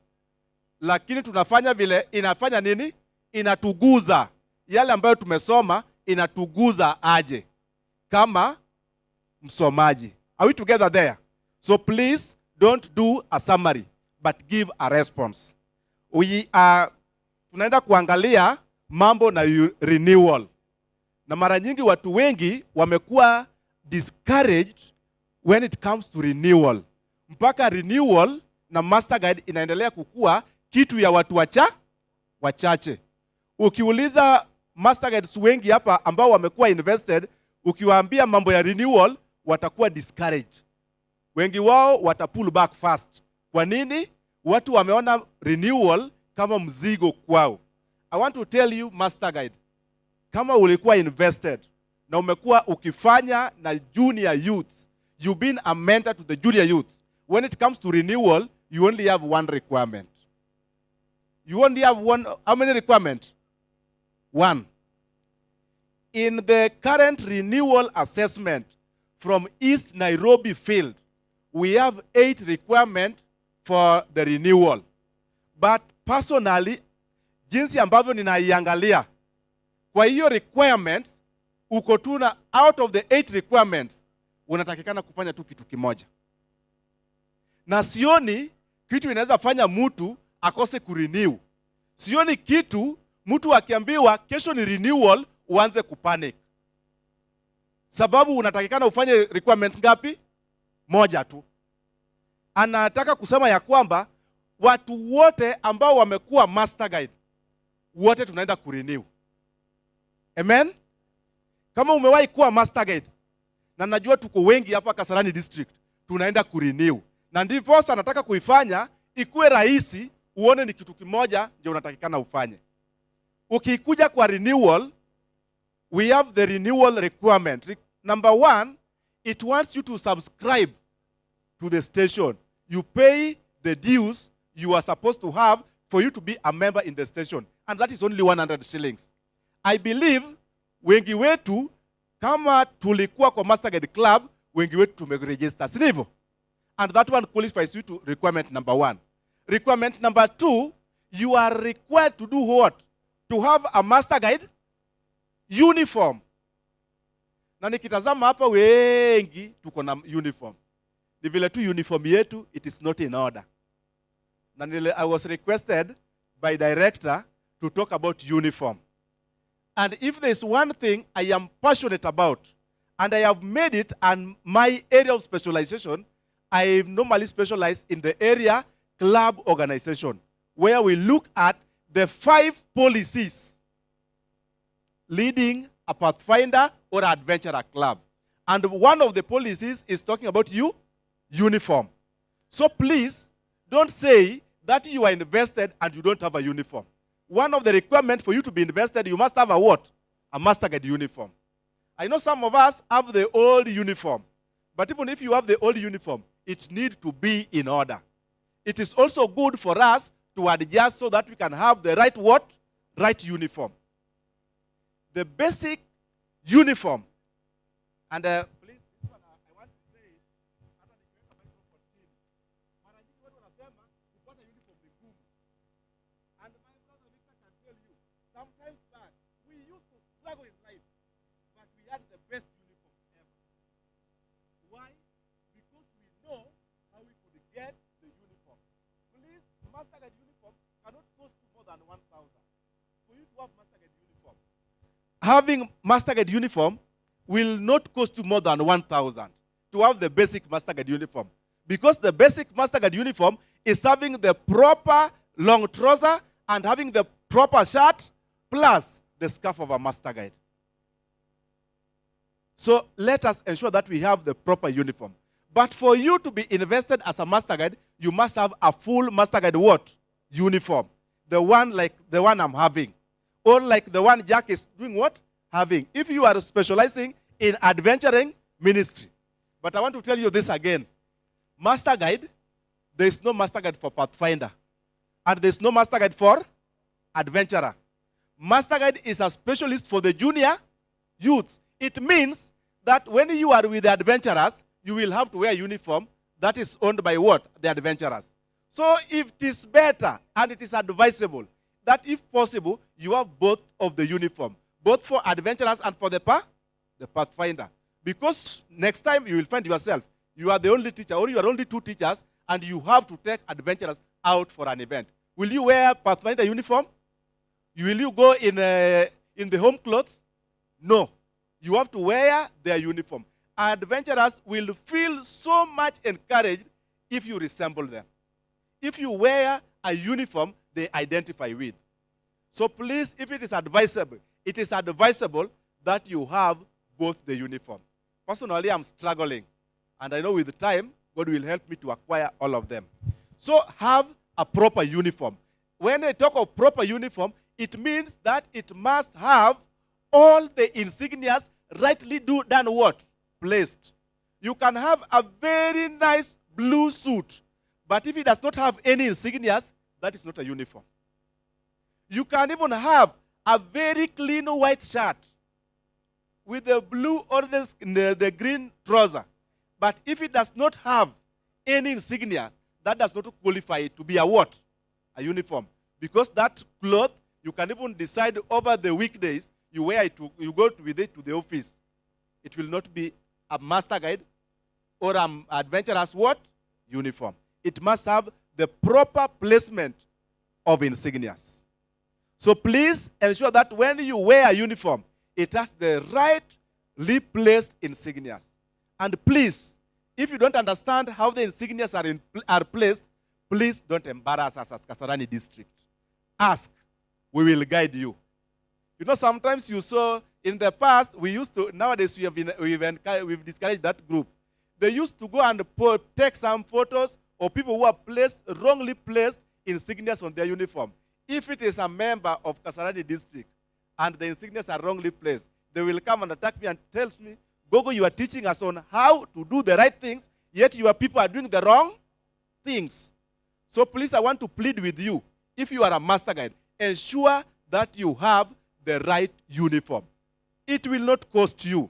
lakini tunafanya vile inafanya nini? Inatuguza. Yale ambayo tumesoma inatuguza aje kama msomaji. Are we together there? So please don't do a summary, but give a response. Tunaenda kuangalia mambo na renewal. Na mara nyingi watu wengi wamekuwa discouraged when it comes to renewal. Mpaka renewal na master guide inaendelea kukua kitu ya watu wachache. Ukiuliza master guides wengi hapa ambao wamekuwa invested, ukiwaambia mambo ya renewal, watakuwa discouraged. Wengi wao watapull back fast. Kwa nini? Watu wameona renewal kama mzigo kwao. I want to tell you, master guide, kama ulikuwa invested na umekuwa ukifanya na junior youth, you've been a mentor to the junior youth. When it comes to renewal, you only have one requirement. You only have one. How many requirements? One. In the current renewal assessment from East Nairobi field, we have 8 requirements for the renewal. But personally, jinsi ambavyo ninaiangalia, kwa hiyo requirements, uko tu na out of the 8 requirements, unatakikana kufanya tu kitu kimoja. Na sioni kitu inaweza fanya mtu akose kurenew. Sioni kitu mtu akiambiwa kesho ni renewal uanze kupanic. Sababu unatakikana ufanye requirement ngapi? Moja tu. Anataka kusema ya kwamba watu wote ambao wamekuwa master guide, wote tunaenda kurenew. Amen? Kama umewahi kuwa master guide, na najua tuko wengi hapa Kasarani district, tunaenda kurenew. Na ndivyo sasa nataka kuifanya ikuwe rahisi, uone ni kitu kimoja ndio unatakikana ufanye. Ukikuja kwa renewal, we have the renewal requirement. Number 1, it wants you to subscribe to the station. You pay the dues you are supposed to have for you to be a member in the station. And that is only 100 shillings. I believe wengi wetu kama tulikuwa kwa Master Guide Club, wengi wetu tumeregister. Si ndivyo? And that one qualifies you to requirement number 1. Requirement number 2, you are required to do what? To have a Master Guide uniform. Na nikitazama hapa wengi tuko na uniform. Ni vile tu uniform yetu, it is not in order. Na I was requested by director to talk about uniform. And if there is one thing I am passionate about, and I have made it and my area of specialization, I normally specialize in the area club organization, where we look at the 5 policies leading a Pathfinder or Adventurer club. And one of the policies is talking about uniform. So please, don't say that you are invested and you don't have a uniform. One of the requirements for you to be invested, you must have a what? A Master Guide uniform. I know some of us have the old uniform. But even if you have the old uniform, it needs to be in order. It is also good for us to adjust so that we can have the right what? Right uniform. The basic uniform. And please, this one I want to say, hata nikiweka microphone chini. Mara nyingi watu wanasema kupata uniform ni gumu. And my brother Victor can tell you, sometimes back, we used to struggle in life, but we had the best uniforms ever. Why? Because we know how we could get the uniform. Please, Master Guide uniform cannot cost you more than 1,000. For you to have Master Guide uniform, having Master Guide uniform will not cost you more than 1,000 to have the basic Master Guide uniform. Because the basic Master Guide uniform is having the proper long trouser and having the proper shirt plus the scarf of a master guide. So let us ensure that we have the proper uniform. But for you to be invested as a master guide, you must have a full master guide what? Uniform. The one like the one I'm having. Or like the one Jack is doing what? Having. If you are specializing in adventuring ministry. But I want to tell you this again. Master guide, there is no master guide for Pathfinder. And there is no master guide for adventurer. Master guide is a specialist for the junior youth. It means that when you are with the adventurers, you will have to wear a uniform that is owned by what? The adventurers. So if it is better and it is advisable that if possible, you have both of the uniform, both for adventurers and for the Pathfinder. Because next time you will find yourself, you are the only teacher or you are only two teachers and you have to take adventurers out for an event. Will you wear Pathfinder uniform? Will you go in the home clothes? No. You have to wear their uniform. Adventurers will feel so much encouraged if you resemble them. If you wear a uniform they identify with. So please, if it is advisable that you have both the uniform. Personally, I'm struggling. And I know with time, God will help me to acquire all of them. So have a proper uniform. When I talk of proper uniform, it means that it must have all the insignias rightly done what? Placed. You can have a very nice blue suit, but if it does not have any insignias, that is not a uniform. You can even have a very clean white shirt with the blue or the green trouser, but if it does not have any insignia, that does not qualify it to be a what? A uniform. Because that cloth, you can even decide over the weekdays, you wear it, you go with it to the office. It will not be a master guide or an adventurer's what? Uniform. It must have the proper placement of insignias. So please ensure that when you wear a uniform, it has the rightly placed insignias. And please, if you don't understand how the insignias are placed, please don't embarrass us as KASARANI district. Ask. We will guide you. You know, sometimes you saw in the past, nowadays we've discouraged that group. They used to go and take some photos of people who are wrongly placed insignias on their uniform. If it is a member of KASARANI district and the insignias are wrongly placed, they will come and attack me and tell me, Gogo, you are teaching us on how to do the right things, yet your people are doing the wrong things. So please, I want to plead with you. If you are a master guide, ensure that you have the right uniform. It will not cost you.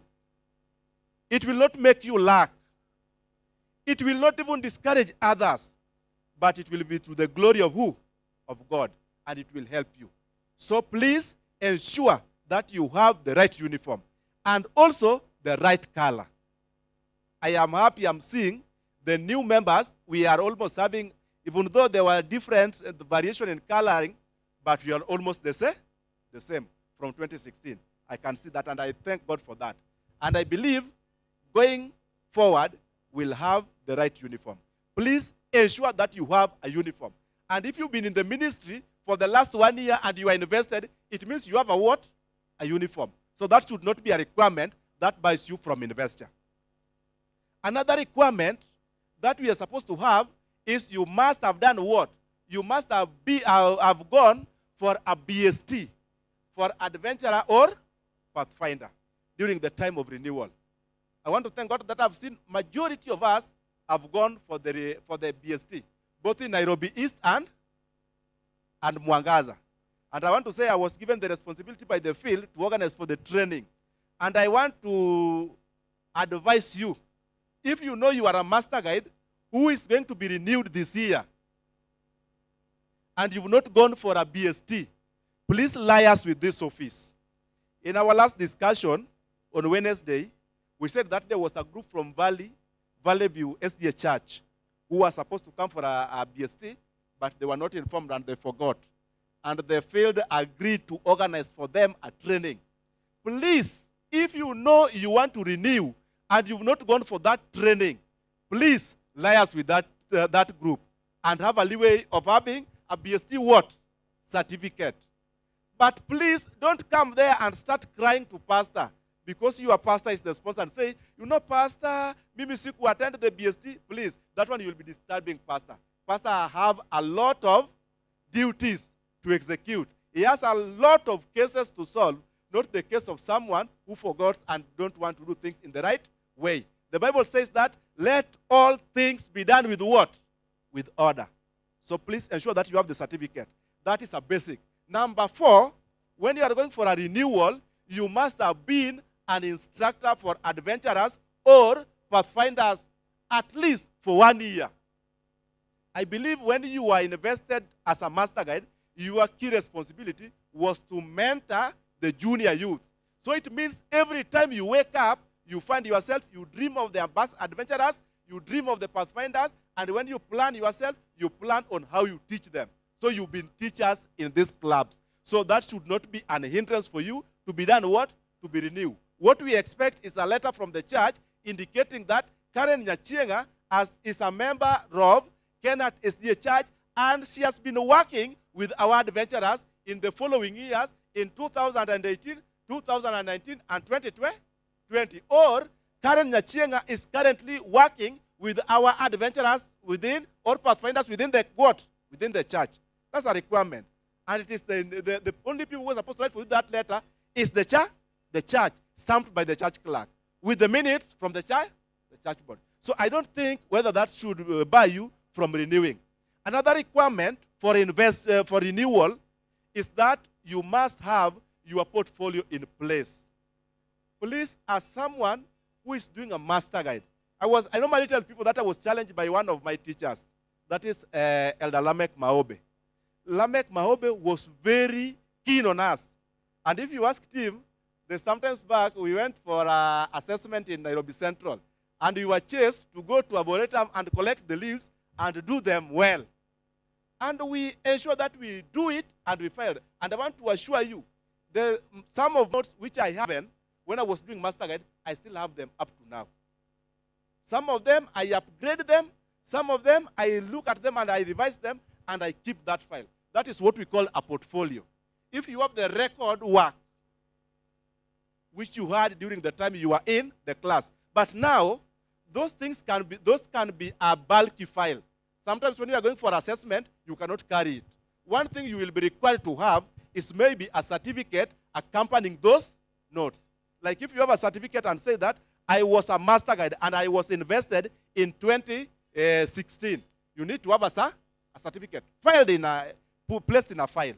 It will not make you lack. It will not even discourage others. But it will be to the glory of who? Of God. And it will help you. So please ensure that you have the right uniform. And also the right color. I am happy I'm seeing the new members. We are almost having, even though there were different variation in coloring, but we are almost the same from 2016. I can see that, and I thank God for that. And I believe going forward, we'll have the right uniform. Please ensure that you have a uniform. And if you've been in the ministry for the last 1 year and you are invested, it means you have a what? A uniform. So that should not be a requirement that buys you from investor. Another requirement that we are supposed to have is you must have done what? You must have gone for a BST, for adventurer or Pathfinder, during the time of renewal. I want to thank God that I've seen majority of us have gone for the BST, both in Nairobi East and Mwangaza. And I want to say I was given the responsibility by the field to organize for the training. And I want to advise you, if you know you are a master guide who is going to be renewed this year, and you've not gone for a BST, please liaise with this office. In our last discussion on Wednesday, we said that there was a group from Valley View S.D.A. Church who was supposed to come for a BST, but they were not informed and they forgot. And the field agreed to organize for them a training. Please, if you know you want to renew and you've not gone for that training, please liaise with that group and have a leeway of having a BST what? Certificate. But please don't come there and start crying to pastor because your pastor is the sponsor and say, you know, pastor, mimi siku attend the BST. Please, that one you will be disturbing pastor. Pastor have a lot of duties to execute. He has a lot of cases to solve, not the case of someone who forgot and don't want to do things in the right way. The Bible says that let all things be done with what? With order. So please ensure that you have the certificate. That is a basic. Number 4, when you are going for a renewal, you must have been an instructor for adventurers or pathfinders at least for 1 year. I believe when you are invested as a master guide, your key responsibility was to mentor the junior youth. So it means every time you wake up, you find yourself, you dream of the adventurers, you dream of the pathfinders, and when you plan yourself, you plan on how you teach them. So you've been teachers in these clubs. So that should not be an hindrance for you to be done what? To be renewed. What we expect is a letter from the church indicating that Karen Nyachienga is a member of Kenneth S.D.A. Church, and she has been working with our adventurers in the following years in 2018, 2019, and 2020. Or Karen Nyachienga is currently working with our adventurers within or pathfinders within the what? Within the church. That's a requirement. And it is the only people who are supposed to write for you that letter is the church, stamped by the church clerk, with the minutes from the church board. So I don't think whether that should bar you from renewing. Another requirement for renewal is that you must have your portfolio in place. Please, as someone who is doing a master guide, I normally tell people that I was challenged by one of my teachers, that is Elder Lamek Maobe. Lamek Maobe was very keen on us. And if you asked him, sometimes back, we went for an assessment in Nairobi Central, and we were chased to go to Arboretum and collect the leaves and do them well. And we ensure that we do it, and we failed. And I want to assure you, some of notes which I haven't, when I was doing master guide, I still have them up to now. Some of them, I upgrade them. Some of them, I look at them and I revise them, and I keep that file. That is what we call a portfolio. If you have the record work, which you had during the time you were in the class, but now, those can be a bulky file. Sometimes when you are going for assessment, you cannot carry it. One thing you will be required to have is maybe a certificate accompanying those notes. Like if you have a certificate and say that I was a master guide and I was invested in 2016, you need to have a certificate placed in a file.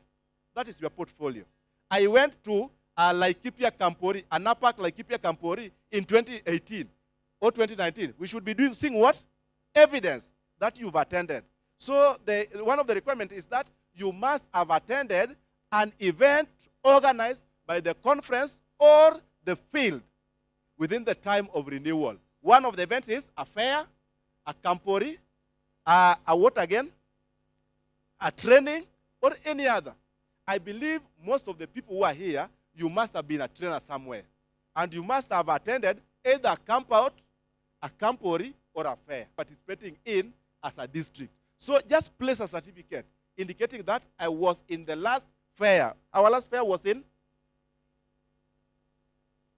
That is your portfolio. I went to Laikipia Kampori, Anapak Laikipia Kampori in 2018 or 2019. We should be seeing what? Evidence that you've attended. So one of the requirements is that you must have attended an event organized by the conference or the field within the time of renewal. One of the events is a fair, a campori, a what again? A training, or any other. I believe most of the people who are here, you must have been a trainer somewhere. And you must have attended either a camp out, a campori, or a fair, participating in as a district. So just place a certificate indicating that I was in the last fair. Our last fair was in,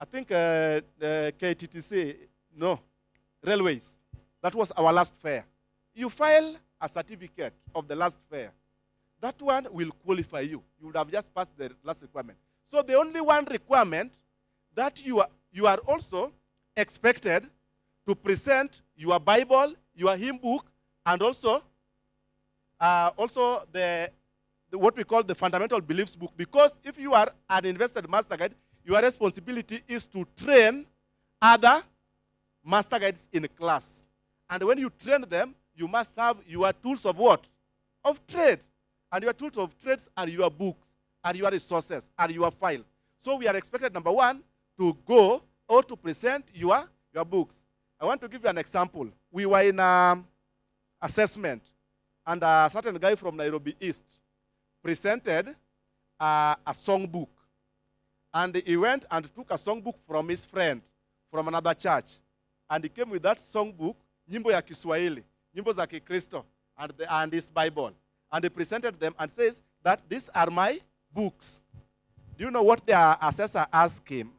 I think, KTTC, no, railways. That was our last fair. You file a certificate of the last fair. That one will qualify you. You would have just passed the last requirement. So the only one requirement that you are also expected to present your Bible, your hymn book, and also what we call the fundamental beliefs book. Because if you are an invested master guide, your responsibility is to train other master guides in class. And when you train them, you must have your tools of what? Of trade. And your tools of trades are your books, are your resources, are your files. So we are expected, number one, to go or to present your books. I want to give you an example. We were in assessment, and a certain guy from Nairobi East presented a songbook. And he went and took a songbook from his friend from another church. And he came with that songbook, nyimbo ya Kiswahili, nyimbo za Kikristo, and his Bible. And he presented them and says that these are my books. Do you know what their assessor asked him?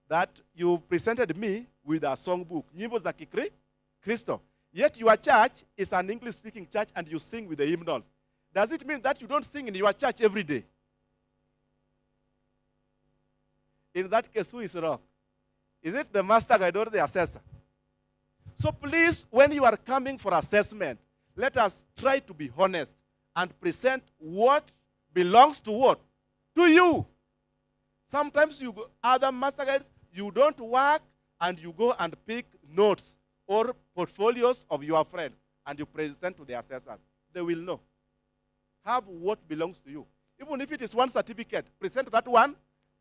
That you presented me with a songbook, nyimbo za Kristo. Yet your church is an English-speaking church and you sing with the hymnals. Does it mean that you don't sing in your church every day? In that case, who is wrong? Is it the master guide or the assessor? So please, when you are coming for assessment, let us try to be honest and present what belongs to what? To you. Sometimes you go, other master guides, you don't work and you go and pick notes or portfolios of your friends and you present to the assessors. They will know. Have what belongs to you. Even if it is one certificate, present that one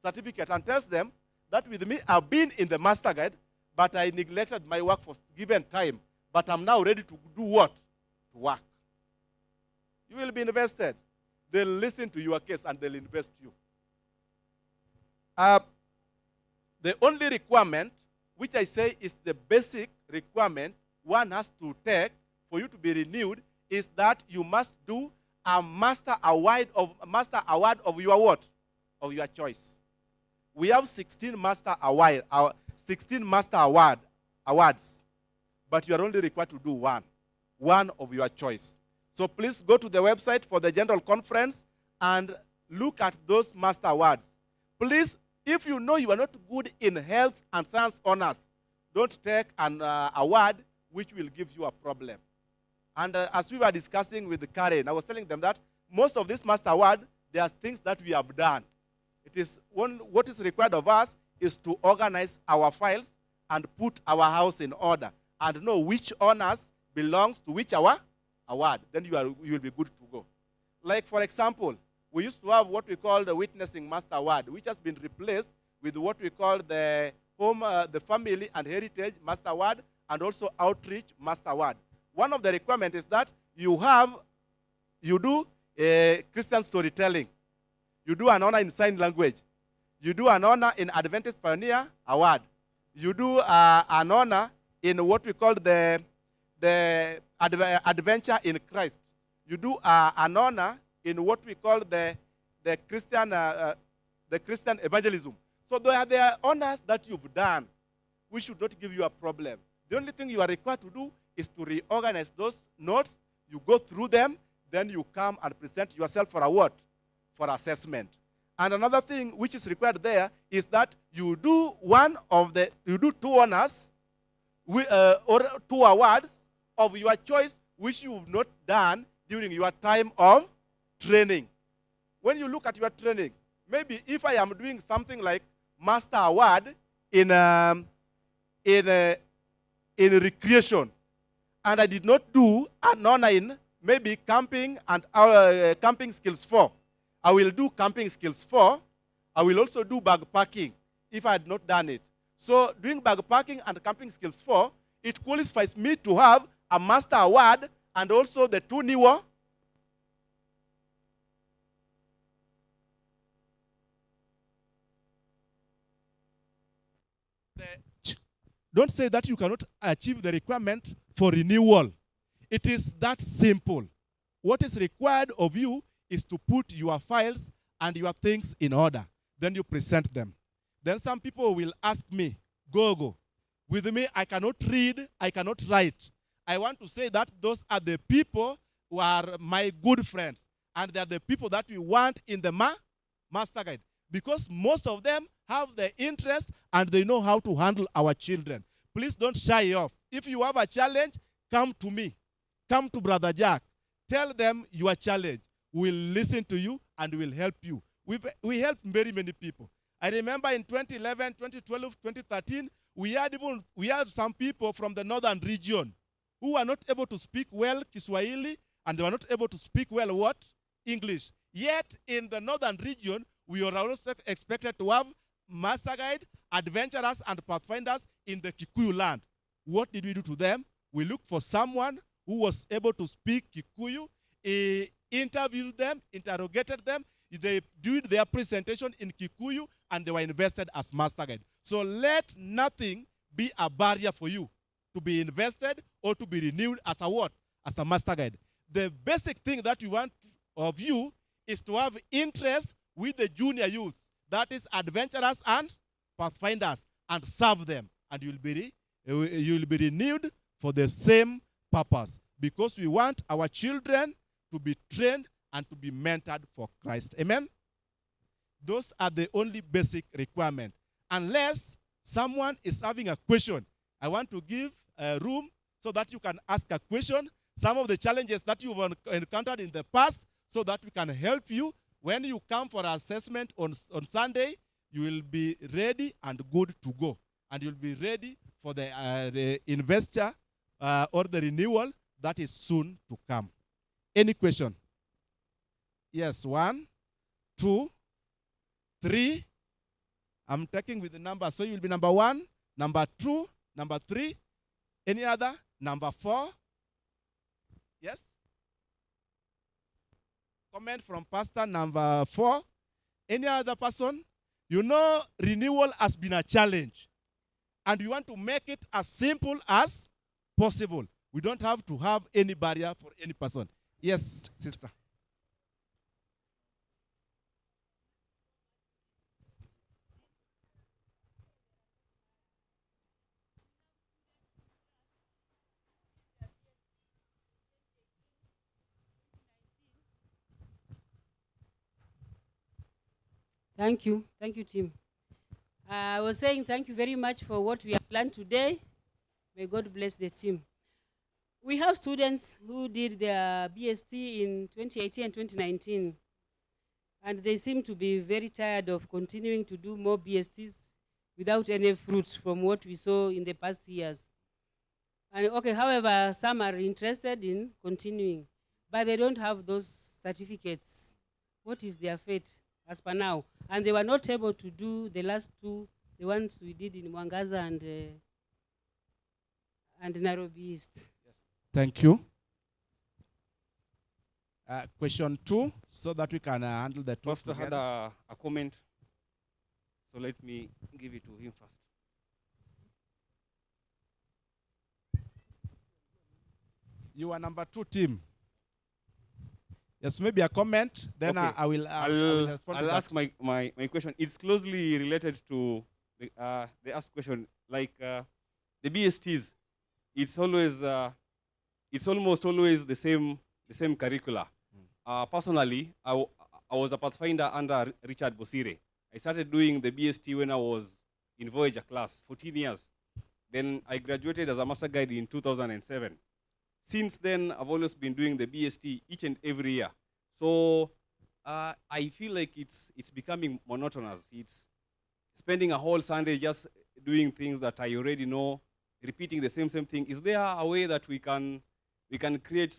certificate and tell them that with me, I've been in the master guide, but I neglected my work for given time. But I'm now ready to do what? To work. You will be invested. They'll listen to your case and they'll invest you. The only requirement, which I say is the basic requirement one has to take for you to be renewed, is that you must do a master award of your what? Of your choice. We have 16 master awards, but you are only required to do one of your choice. So please go to the website for the general conference and look at those master awards. Please, if you know you are not good in health and science honors, don't take an award which will give you a problem. And as we were discussing with Karen, I was telling them that most of this master award, they are things that we have done. It is what is required of us is to organize our files and put our house in order and know which honors belongs to which award. Then you will be good to go. Like, for example, we used to have what we call the Witnessing Master Award, which has been replaced with what we call the Family and Heritage Master Award and also Outreach Master Award. One of the requirements is that you do Christian storytelling. You do an honor in sign language. You do an honor in Adventist Pioneer Award. You do an honor in what we call the Adventure in Christ. You do an honor in what we call the Christian evangelism. So there are honors that you've done. We should not give you a problem. The only thing you are required to do is to reorganize those notes. You go through them, then you come and present yourself for a what? For assessment. And another thing which is required there is that you do two honors or two awards of your choice which you've not done during your time of training. When you look at your training, maybe if I am doing something like Master Award in recreation, and I did not do an honor in maybe camping and camping skills 4, I will do camping skills 4. I will also do backpacking if I had not done it. So doing backpacking and camping skills 4, it qualifies me to have a Master Award and also the 2 newer. Don't say that you cannot achieve the requirement for renewal. It is that simple. What is required of you is to put your files and your things in order. Then you present them. Then some people will ask me, go. With me, I cannot read, I cannot write. I want to say that those are the people who are my good friends. And they are the people that we want in the Master Guide. Because most of them have the interest and they know how to handle our children. Please don't shy off. If you have a challenge, come to me. Come to Brother Jack. Tell them your challenge. We'll listen to you and we'll help you. We help very many people. I remember in 2011, 2012, 2013, we had some people from the northern region who were not able to speak well Kiswahili and they were not able to speak well what? English. Yet in the northern region, we are also expected to have Master Guide, Adventurers and Pathfinders in the Kikuyu land. What did we do to them? We looked for someone who was able to speak Kikuyu, interviewed them, interrogated them. They did their presentation in Kikuyu and they were invested as Master Guide. So let nothing be a barrier for you to be invested or to be renewed as a what? As a Master Guide. The basic thing that we want of you is to have interest with the junior youth. that is Adventurers and Pathfinders, and serve them. And you will be renewed for the same purpose, because we want our children to be trained and to be mentored for Christ. Amen? Those are the only basic requirements. Unless someone is having a question, I want to give room so that you can ask a question, some of the challenges that you've encountered in the past, so that we can help you. When you come for assessment on Sunday, you will be ready and good to go. And you'll be ready for the investor or the renewal that is soon to come. Any question? Yes, 1, 2, 3. I'm taking with the number, so you'll be number 1, number 2, number 3. Any other? Number 4. Yes? Comment from pastor number 4. Any other person? You know, renewal has been a challenge, and we want to make it as simple as possible. We don't have to have any barrier for any person. Yes, sister. Thank you. Thank you, team. I was saying thank you very much for what we have planned today. May God bless the team. We have students who did their BST in 2018 and 2019, and they seem to be very tired of continuing to do more BSTs without any fruits from what we saw in the past years. And okay, however, some are interested in continuing, but they don't have those certificates. What is their fate as per now? And they were not able to do the last two, the ones we did in Mwangaza and Nairobi East. Yes. Thank you. Question 2, so that we can handle the two Pastor together. had a comment, so let me give it to him first. You are number 2 team. Yes, maybe a comment, then Okay. I will respond to I'll that. ask my question. It's closely related to the asked question. Like the BSTs, it's almost always the same curricula. Personally, I was a Pathfinder under Richard Bosire. I started doing the BST when I was in Voyager class, 14 years. Then I graduated as a Master Guide in 2007. Since then, I've always been doing the BST each and every year. So I feel like it's becoming monotonous. It's spending a whole Sunday just doing things that I already know, repeating the same thing. Is there a way that we can create,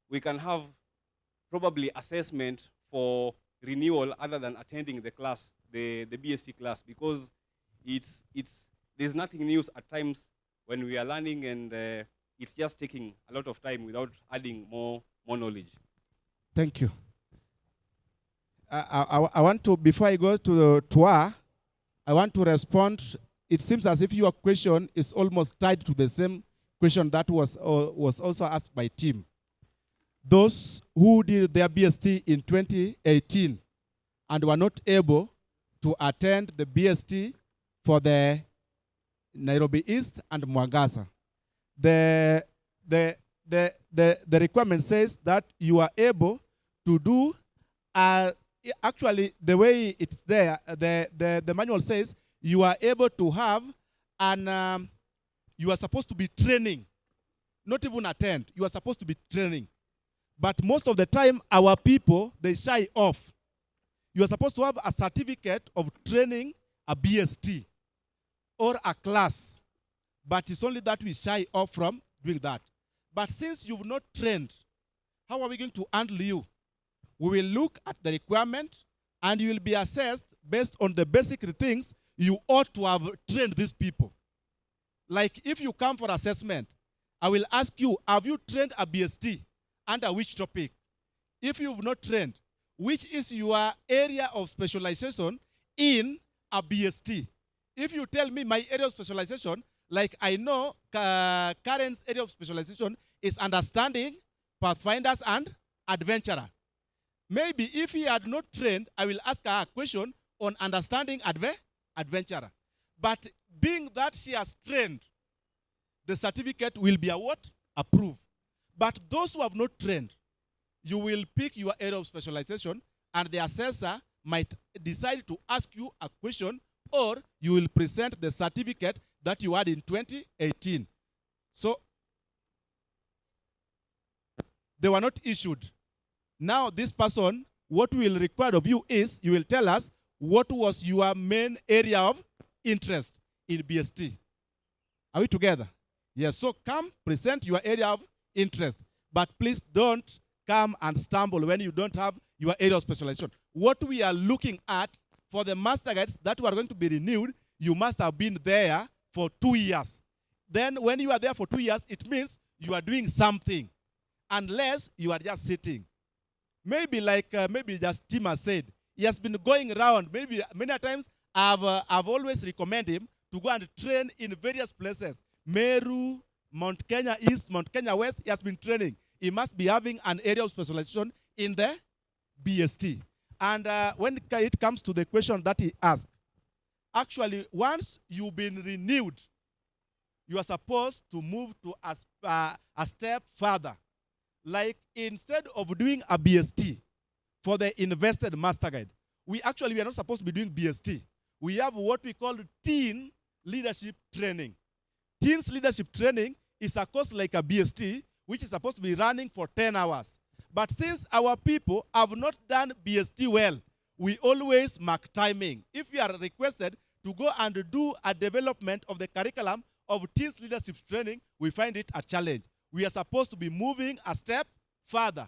we can have probably assessment for renewal other than attending the class, the BST class? Because there's nothing new at times when we are learning, and it's just taking a lot of time without adding more knowledge. Thank you. I want to, before I go to the tour, I want to respond. It seems as if your question is almost tied to the same question that was also asked by Tim. Those who did their BST in 2018 and were not able to attend the BST for the Nairobi East and Mwangaza. The requirement says that you are able to do, actually the way it's there, the manual says you are able to have, and you are supposed to be training, not even attend, you are supposed to be training. But most of the time, our people, they shy off. You are supposed to have a certificate of training a BST or a class. But it's only that we shy off from doing that. But since you've not trained, how are we going to handle you? We will look at the requirement, and you will be assessed based on the basic things you ought to have trained these people. Like if you come for assessment, I will ask you, have you trained a BST? Under which topic? If you've not trained, which is your area of specialization in a BST? If you tell me my area of specialization, like I know Karen's area of specialization is understanding, Pathfinders, and Adventurer. Maybe if he had not trained, I will ask her a question, on understanding adventurer. But being that she has trained, the certificate will be approved. But those who have not trained, you will pick your area of specialization, and the assessor might decide to ask you a question, or you will present the certificate that you had in 2018. So they were not issued. Now this person, what we will require of you is, you will tell us what was your main area of interest in BST. Are we together? Yes, so come present your area of interest. But please don't come and stumble when you don't have your area of specialization. What we are looking at for the master guides that were going to be renewed, you must have been there for 2 years. Then when you are there for 2 years, it means you are doing something, unless you are just sitting. Maybe like maybe just Tim has said, he has been going around. Maybe many times I've always recommended him to go and train in various places. Meru, Mount Kenya East, Mount Kenya West, he has been training. He must be having an area of specialization in the BST. And when it comes to the question that he asked, actually, once you've been renewed, you are supposed to move to a step further. Like instead of doing a BST for the invested master guide, we are not supposed to be doing BST. We have what we call teen leadership training. Teens leadership training is a course like a BST, which is supposed to be running for 10 hours. But since our people have not done BST well, we always mark timing. If we are requested to go and do a development of the curriculum of teens leadership training, we find it a challenge. We are supposed to be moving a step further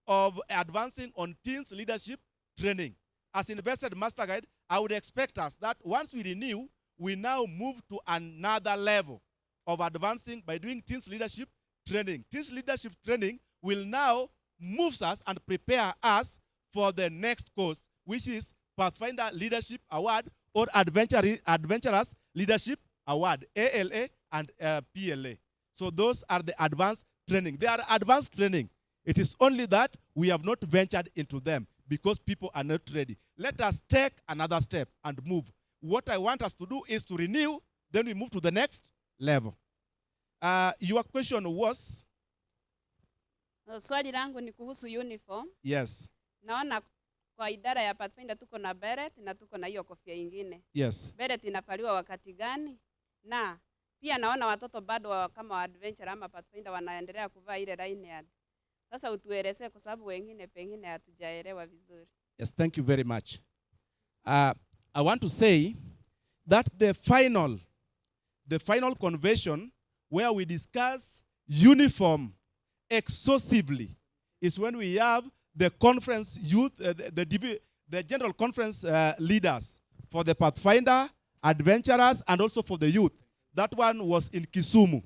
of advancing on teens leadership training. As invested master guide, I would expect us that once we renew, we now move to another level of advancing by doing teens leadership training. Teens leadership training will now move us and prepare us for the next course, which is Pathfinder Leadership Award or Adventurers Leadership Award, ALA and PLA. So those are the advanced training. They are advanced training. It is only that we have not ventured into them because people are not ready. Let us take another step and move. What I want us to do is to renew, then we move to the next level. Your question was? Swali langu ni kuhusu uniform. Yes. Naona kwa idara ya Pathfinder tuko na beret na tuko na hiyo kofia ingine. Yes. Beret inavaliwa wakati gani? Na pia naona watoto bado kama wa adventure ama Pathfinder wanaendelea kuvaa ile lanyard. Sasa utuelezee kwa sababu wengine pengine hatujaelewa vizuri. Yes, thank you very much. I want to say that the final convention where we discuss uniform exhaustively is when we have the conference youth, the general conference leaders for the Pathfinder, Adventurers, and also for the youth. That one was in Kisumu,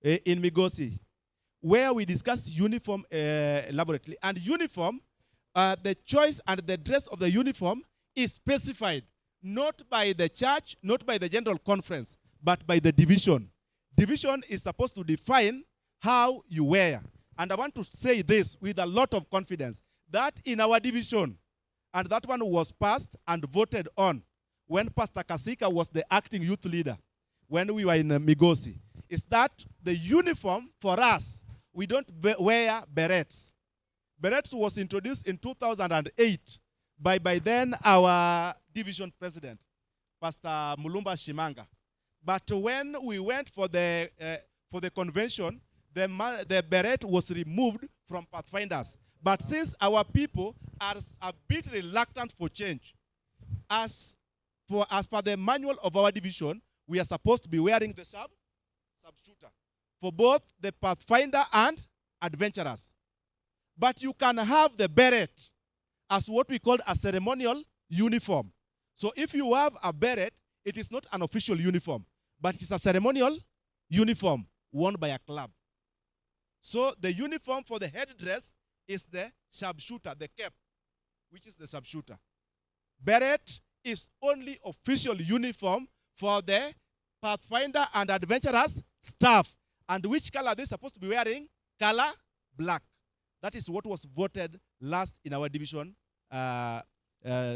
in Migosi, where we discussed uniform elaborately. And uniform, the choice and the dress of the uniform is specified not by the church, not by the general conference, but by the division. Division is supposed to define how you wear. And I want to say this with a lot of confidence, that in our division, and that one was passed and voted on when Pastor Kasika was the acting youth leader, when we were in Migosi, is that the uniform for us, we don't wear berets. Berets was introduced in 2008 by then our division president, Pastor Mulumba Shimanga. But when we went for the convention, the beret was removed from Pathfinders. But since our people are a bit reluctant for change, as per the manual of our division, we are supposed to be wearing the sub-shooter for both the Pathfinder and Adventurers. But you can have the beret as what we call a ceremonial uniform. So if you have a beret, it is not an official uniform, but it's a ceremonial uniform worn by a club. So the uniform for the headdress is the sharpshooter, the cap, which is the sharpshooter. Beret is only official uniform for the Pathfinder and Adventurers staff. And which color are they supposed to be wearing? Color black. That is what was voted last in our division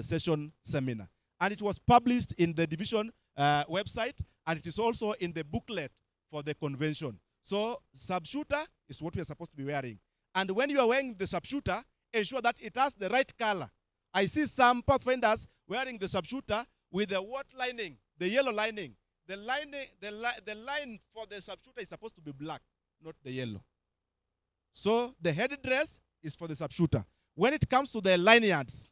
session seminar. And it was published in the division website, and it is also in the booklet for the convention. So sub-shooter is what we are supposed to be wearing. And when you are wearing the sub-shooter, ensure that it has the right color. I see some pathfinders wearing the sub-shooter with the what lining? The yellow lining. The line for the sub-shooter is supposed to be black, not the yellow. So the headdress is for the sub-shooter. When it comes to the lanyards,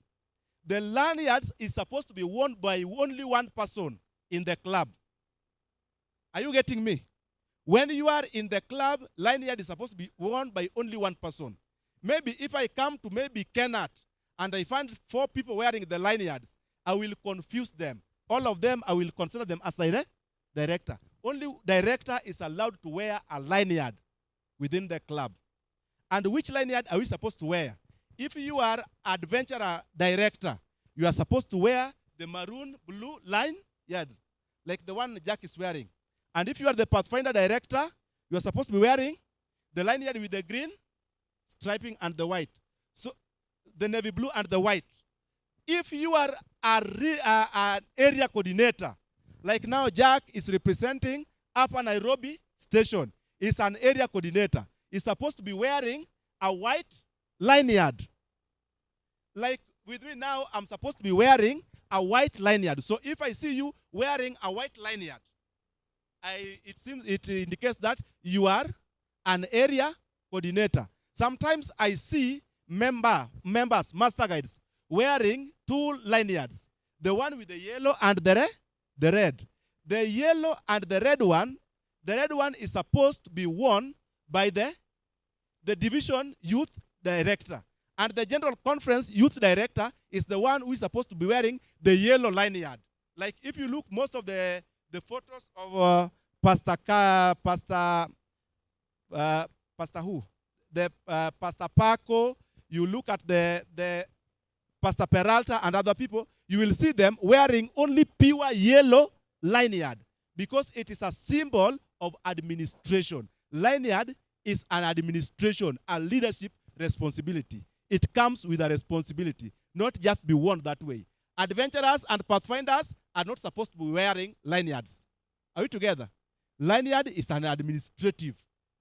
the lanyard is supposed to be worn by only one person in the club. Are you getting me? When you are in the club, lanyard is supposed to be worn by only one person. Maybe if I come to maybe Kenneth and I find 4 people wearing the lanyards, I will confuse them. All of them, I will consider them as director. Only director is allowed to wear a lanyard within the club. And which lanyard are we supposed to wear? If you are adventurer director, you are supposed to wear the maroon blue lanyard, like the one Jack is wearing. And if you are the Pathfinder director, you are supposed to be wearing the lanyard with the green striping and the white. So the navy blue and the white. If you are an area coordinator, like now Jack is representing Upper Nairobi Station, is an area coordinator, is supposed to be wearing a white lanyard. Like with me now, I'm supposed to be wearing a white lanyard. So if I see you wearing a white lanyard, it indicates that you are an area coordinator. Sometimes I see members, master guides, wearing 2 lanyards. The one with the yellow and the red. The yellow and the red one is supposed to be worn by the division youth director. And the general conference youth director is the one who is supposed to be wearing the yellow lanyard. Like if you look, most of the photos of Pastor who? Pastor Paco, you look at the Pastor Peralta and other people, you will see them wearing only pure yellow lanyard because it is a symbol of administration. Lanyard is an administration, a leadership responsibility. It comes with a responsibility, not just be worn that way. Adventurers and Pathfinders are not supposed to be wearing lanyards. Are we together? Lanyard is an administrative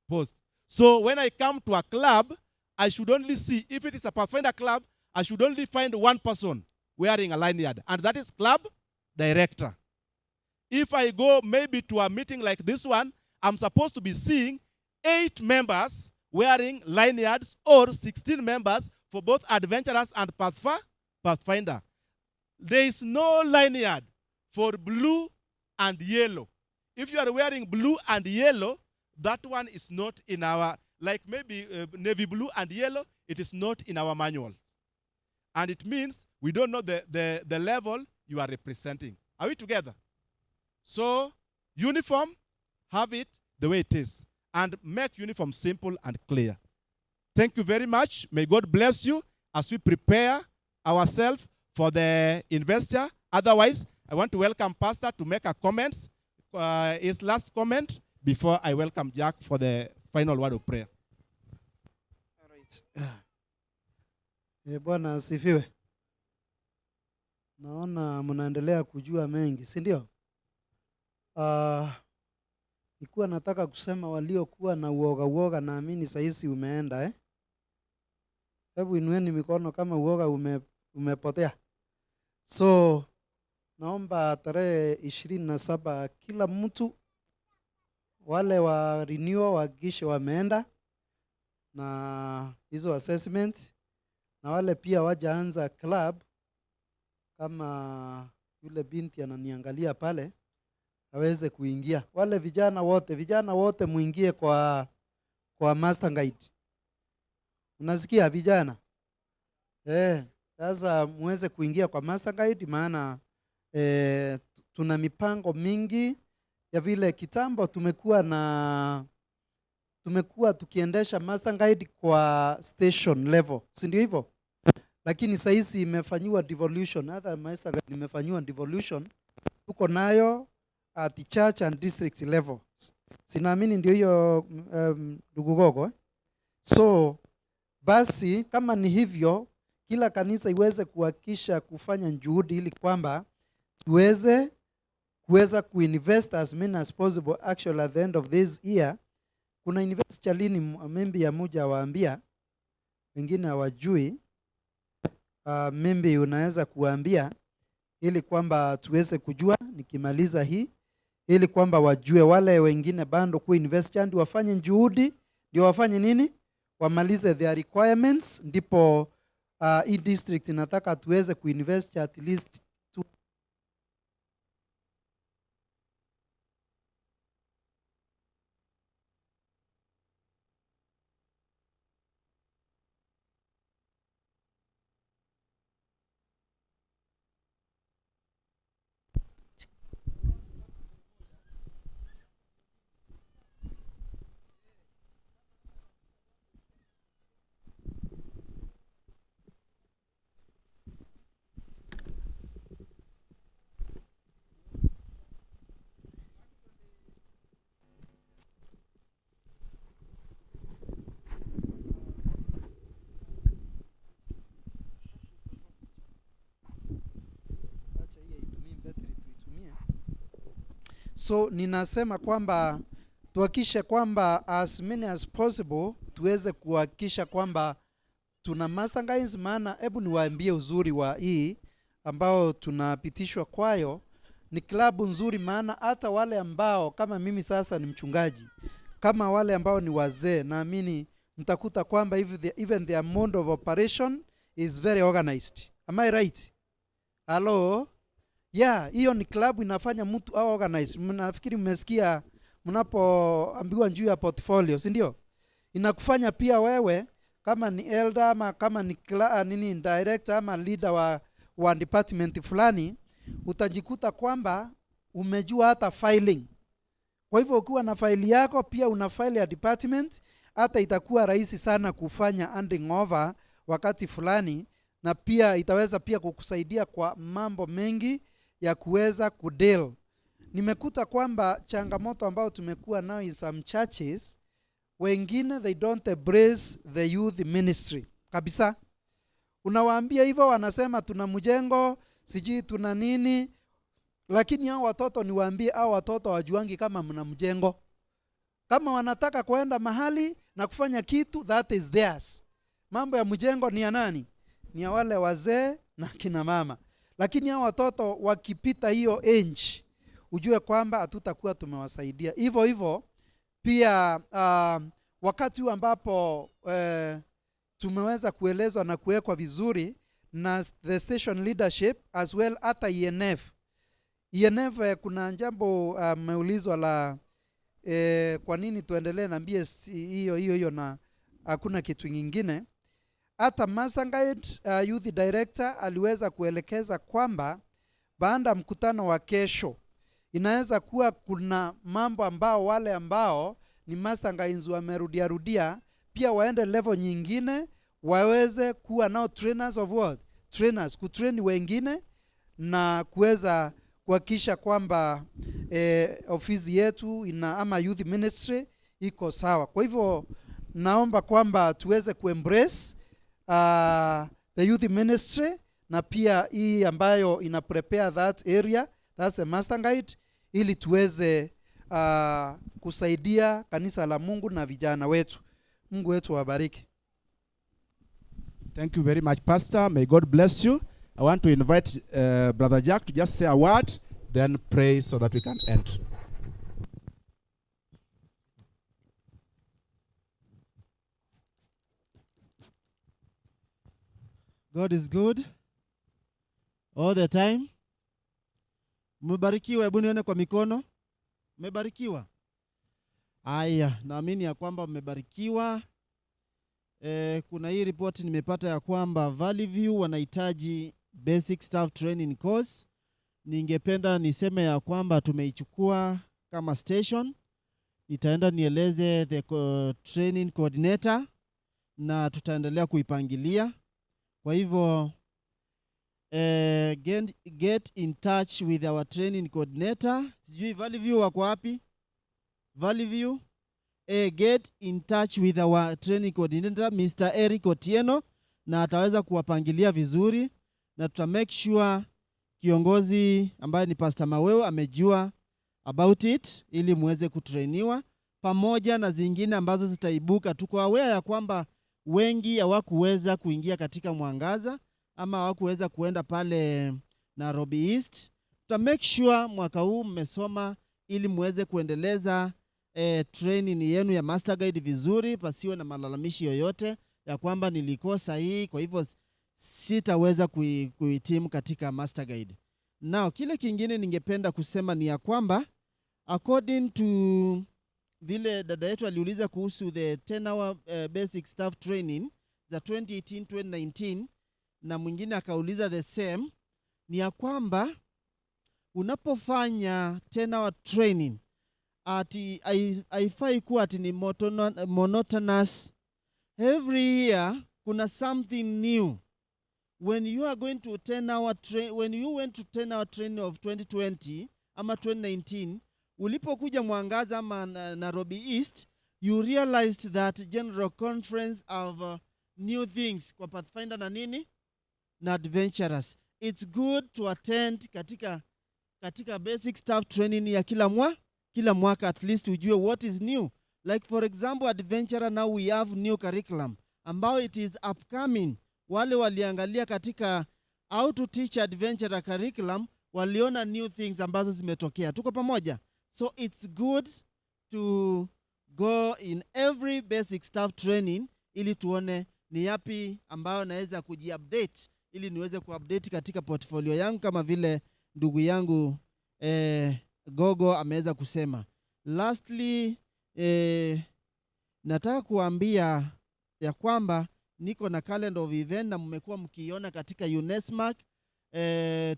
post. So when I come to a club, I should only see, if it is a Pathfinder club, I should only find one person wearing a lanyard, and that is club director. If I go maybe to a meeting like this one, I'm supposed to be seeing 8 members wearing lanyards or 16 members for both adventurers and Pathfinder. There is no lanyard for blue and yellow. If you are wearing blue and yellow, that one is not in our, like maybe navy blue and yellow, it is not in our manual. And it means we don't know the level you are representing. Are we together? So, uniform, have it the way it is. And make uniform simple and clear. Thank you very much. May God bless you as we prepare ourselves for the investor. Otherwise, I want to welcome Pastor to make a comment, his last comment, before I welcome Jack for the final word of prayer. All right. Bwana asifiwe. Naona mnaendelea kujua mengi, si ndio? Nilikuwa nataka kusema waliokuwa na uoga naamini saizi umeenda Hebu inueni mikono kama uoga umepotea. So naomba tarehe 27 kila mtu, wale wa renewal wahakikishe wameenda na hizo assessment, na wale pia wajaanza club, kama yule binti ananiangalia pale aweze kuingia. Wale vijana wote muingie kwa master guide. Unasikia vijana? Sasa muweze kuingia kwa master guide, maana tuna mipango mingi ya vile kitambo tumekuwa tukiendesha master guide kwa station level, si ndio hivyo? Lakini sasa hizi imefanywa devolution, hata master guide imefanywa devolution, tuko nayo at church and district level. Sinaamini ndio hiyo ndugu Gogo. So basi kama ni hivyo, kila kanisa iweze kuhakikisha kufanya juhudi ili kwamba tuweze kuweza kuinvest as many as possible. Actually at the end of this year kuna invest chalini maybe ya moja waambia wengine hawajui. Maybe unaweza kuambia ili kwamba tuweze kujua nikimaliza hii, ili kwamba wajue wale wengine bando kuinvest and wafanye juhudi ndio wafanye nini, wamalize their requirements, ndipo hii district inataka tuweze kuinvest at least So ninasema kwamba tuhakikishe kwamba as many as possible tuweze kuhakikisha kwamba tuna master guides. Maana hebu niwaambie uzuri wa hii ambao tunapitishwa kwayo, ni klabu nzuri. Maana hata wale ambao kama mimi sasa ni mchungaji, kama wale ambao ni wazee, naamini mtakuta kwamba even the amount of operation is very organized. Am I right? Hello? Yeah, hiyo ni klabu inafanya mtu au organize. Nafikiri mmesikia mnapoambiwa juu ya portfolio, si ndio? Inakufanya pia wewe kama ni elder ama kama ni director ama leader wa department fulani, utajikuta kwamba umejua hata filing. Kwa hivyo ukiwa na file yako pia una file ya department, hata itakuwa rahisi sana kufanya handing over wakati fulani, na pia itaweza pia kukusaidia kwa mambo mengi ya kuweza kudeal. Nimekuta kwamba changamoto ambao tumekuwa nao in some churches, wengine they don't embrace the youth ministry kabisa. Unawaambia hivyo, wanasema tuna mjengo, sijui tuna nini, lakini hao watoto niwaambie, hao watoto wajuangi kama mna mjengo. Kama wanataka kwenda mahali na kufanya kitu, that is theirs. Mambo ya mjengo ni ya nani? Ni ya wale wazee na kina mama. Lakini hao watoto wakipita hiyo age, ujue kwamba hatutakuwa tumewasaidia. Hivyo hivyo pia wakati huu ambapo tumeweza kuelezwa na kuwekwa vizuri na the station leadership as well hata ENF. Kuna jambo mmeulizwa la kwa nini tuendelee na BS hiyo na hakuna kitu kingine. Hata Master Guide youth director aliweza kuelekeza kwamba baada mkutano wa kesho inaweza kuwa kuna mambo ambao wale ambao ni Master Guides wamerudia pia waende level nyingine, waweze kuwa nao trainers of what? Trainers, kutrain wengine na kuweza kuhakikisha kwamba ofisi yetu ama youth ministry iko sawa. Kwa hivyo naomba kwamba tuweze kuembrace the youth ministry, na pia hii ambayo ina prepare that area, that's a Master Guide, ili tuweze kusaidia kanisa la Mungu na vijana wetu. Mungu wetu wabariki. Thank you very much, Pastor. May God bless you. I want to invite Brother Jack to just say a word, then pray so that we can end. God is good all the time. Mmebarikiwa, hebu nione kwa mikono. Mmebarikiwa. Aya, naamini ya kwamba mmebarikiwa. Kuna hii report nimepata ya kwamba Valley View wanahitaji basic staff training course. Ningependa niseme ya kwamba tumeichukua kama station. Nitaenda nieleze the training coordinator na tutaendelea kuipangilia. Kwa hivyo get in touch with our training coordinator. Sijui Valley View wako wapi? Valley View, get in touch with our training coordinator Mr. Eric Otieno, na ataweza kuwapangilia vizuri, na tuta make sure kiongozi ambaye ni Pastor Maweo amejua about it ili muweze kutrainiwa, pamoja na zingine ambazo zitaibuka. Tuko aware ya kwamba wengi hawakuweza kuingia katika mwangaza ama hawakuweza kuenda pale Nairobi East. Tuta make sure mwaka huu mmesoma ili muweze kuendeleza training yenu ya Master Guide vizuri, pasiwe na malalamishi yoyote ya kwamba nilikosa hii, kwa hivyo sitaweza kuhitimu katika Master Guide. Now, kile kingine ningependa kusema ni ya kwamba according to vile dada yetu aliuliza kuhusu the 10-hour basic staff training za 2018-2019, na mwingine akauliza the same, ni ya kwamba unapofanya 10-hour training ati haifai kuwa ati ni monotonous. Every year kuna something new. When you are going to 10-hour when you went to 10-hour training of 2020 ama 2019, ulipokuja Mwangaza ama Nairobi East, you realized that General Conference of new things kwa Pathfinder na nini na Adventurers. It's good to attend katika basic staff training ya kila mwaka, at least ujue what is new. Like for example, Adventurer, now we have new curriculum ambao it is upcoming. Wale waliangalia katika how to teach Adventurer curriculum waliona new things ambazo zimetokea. Tuko pamoja? So it's good to go in every basic staff training ili tuone ni yapi ambayo naweza kujiupdate ili niweze kuupdate katika portfolio yangu kama vile ndugu yangu Gogo ameweza kusema. Lastly, nataka kuambia ya kwamba niko na calendar of event na mmekuwa mkiona katika UNESMAC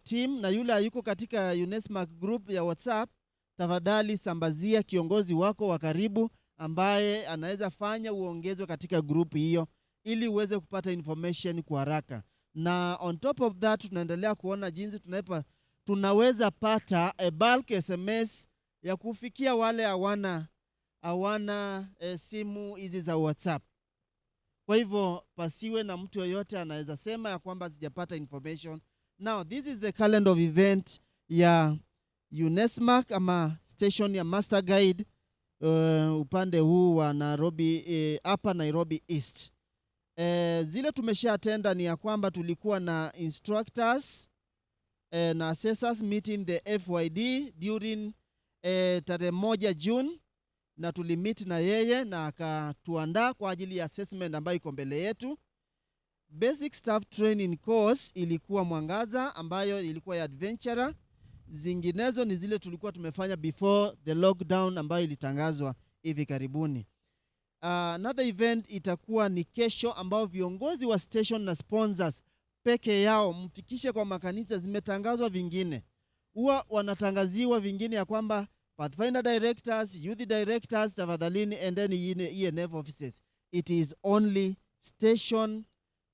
team, na yule yuko katika UNESMAC group ya WhatsApp, tafadhali sambazia kiongozi wako wa karibu ambaye anaweza fanya uongezwe katika group hiyo ili uweze kupata information kwa haraka. Na on top of that, tunaendelea kuona jinsi tunaweza pata a bulk SMS ya kufikia wale hawana simu hizi za WhatsApp. Kwa hivyo pasiwe na mtu yoyote anaweza sema ya kwamba sijapata information. Now this is the calendar of event ya UNESMAC ama station ya Master Guide upande huu wa Nairobi, hapa Nairobi East. Zile tumeshaatenda ni ya kwamba tulikuwa na instructors na assessors meeting the FYD during tarehe 1 June, na tulimit na yeye na akatuandaa kwa ajili ya assessment ambayo iko mbele yetu. Basic staff training course ilikuwa Mwangaza ambayo ilikuwa ya Adventurer. Zinginezo ni zile tulikuwa tumefanya before the lockdown ambayo ilitangazwa hivi karibuni. Another event itakuwa ni kesho ambao viongozi wa station na sponsors peke yao mfikishe kwa makanisa. Zimetangazwa vingine, huwa wanatangaziwa vingine ya kwamba Pathfinder directors, youth directors, tafadhalini endeni ENF offices. It is only station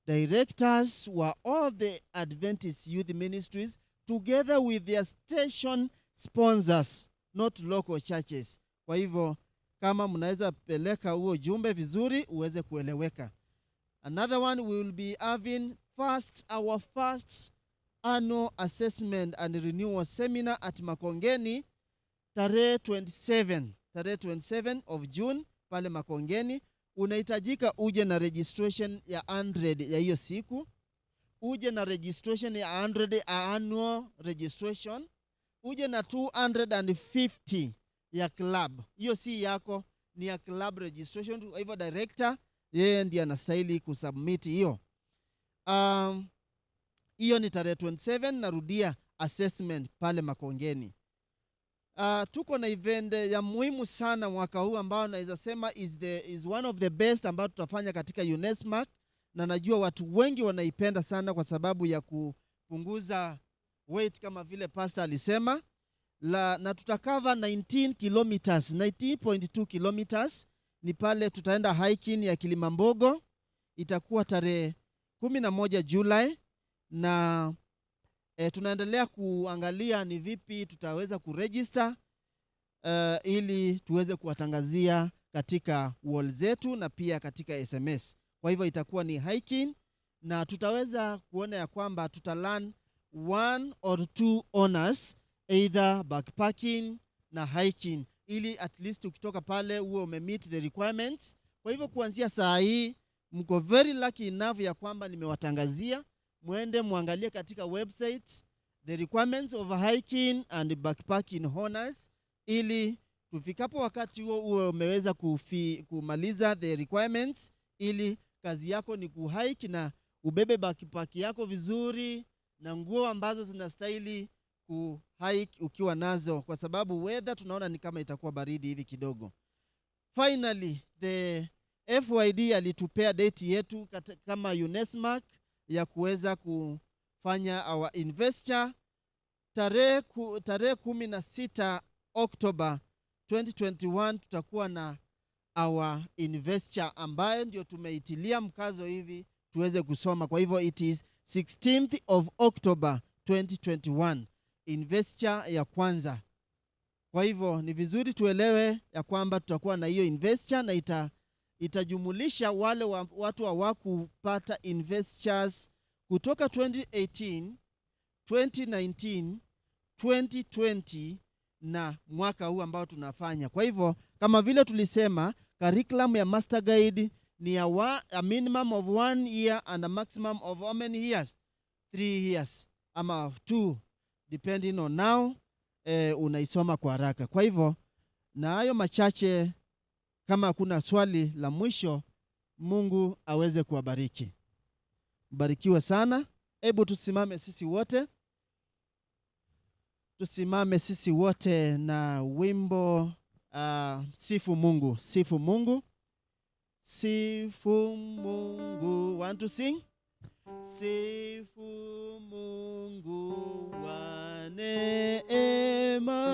directors wa all the Adventist youth ministries together with their station sponsors, not local churches. Kwa hivyo kama mnaweza peleka huo jumbe vizuri uweze kueleweka. Another one, we will be having our first annual assessment and renewal seminar at Makongeni tarehe 27 of June pale Makongeni. Unahitajika uje na registration ya 100 ya hiyo siku, uje na registration ya 100 annual registration, uje na 250 ya club. Hiyo si yako, ni ya club registration. Kwa hivyo director yeye ndiye anastahili kusubmit hiyo. Hiyo ni tarehe 27, narudia, assessment pale Makongeni. Tuko na event ya muhimu sana mwaka huu ambao naweza sema is one of the best ambao tutafanya katika UNESMAC, na najua watu wengi wanaipenda sana kwa sababu ya kupunguza weight kama vile pastor alisema. Na tutakava 19.2 kilometers. Ni pale tutaenda hiking ya Kilimambogo, itakuwa tarehe 11 Julai, na tunaendelea kuangalia ni vipi tutaweza kuregister ili tuweze kuwatangazia katika wall zetu na pia katika SMS. Kwa hivyo itakuwa ni hiking, na tutaweza kuona ya kwamba tutalearn 1 or 2 honors, either backpacking na hiking, ili at least ukitoka pale uwe umemeet the requirements. Kwa hivyo kuanzia saa hii mko very lucky enough ya kwamba nimewatangazia, muende muangalie katika website the requirements of hiking and backpacking honors, ili tufikapo wakati huo uwe umeweza kumaliza the requirements, ili kazi yako ni kuhike na ubebe backpack yako vizuri na nguo ambazo zinastahili kuhike ukiwa nazo, kwa sababu weather tunaona ni kama itakuwa baridi hivi kidogo. Finally, the FYD alitupea date yetu kama UNESMAC ya kuweza kufanya our investor tarehe 16 October 2021 tutakuwa na our investor ambaye ndio tumeitilia mkazo hivi tuweze kusoma. Kwa hivyo it is 16th of October 2021 investor ya kwanza. Kwa hivyo ni vizuri tuelewe ya kwamba tutakuwa na hiyo investor na itajumulisha wale watu hawakupata investors kutoka 2018, 2019, 2020 na mwaka huu ambao tunafanya. Kwa hivyo kama vile tulisema, curriculum ya Master Guide ni a minimum of 1 year and a maximum of how many years? 3 years ama 2 depending on now unaisoma kwa haraka. Kwa hivyo na hayo machache, kama hakuna swali la mwisho, Mungu aweze kuwabariki. Mbarikiwe sana. Hebu tusimame sisi wote. Tusimame sisi wote na wimbo sifu Mungu. Sifu Mungu. Sifu Mungu. Want to sing? Sifu Mungu wa neema,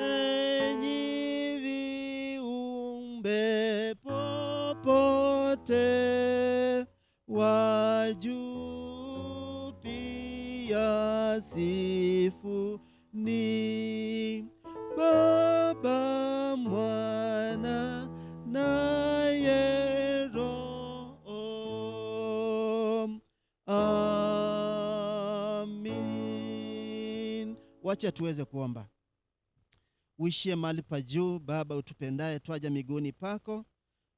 enyi viumbe popote wa juu pia sifu ni Baba, Mwana naye Roho. Amin. Wacha tuweze kuomba. Uishie mahali pa juu, Baba utupendaye, twaja miguuni pako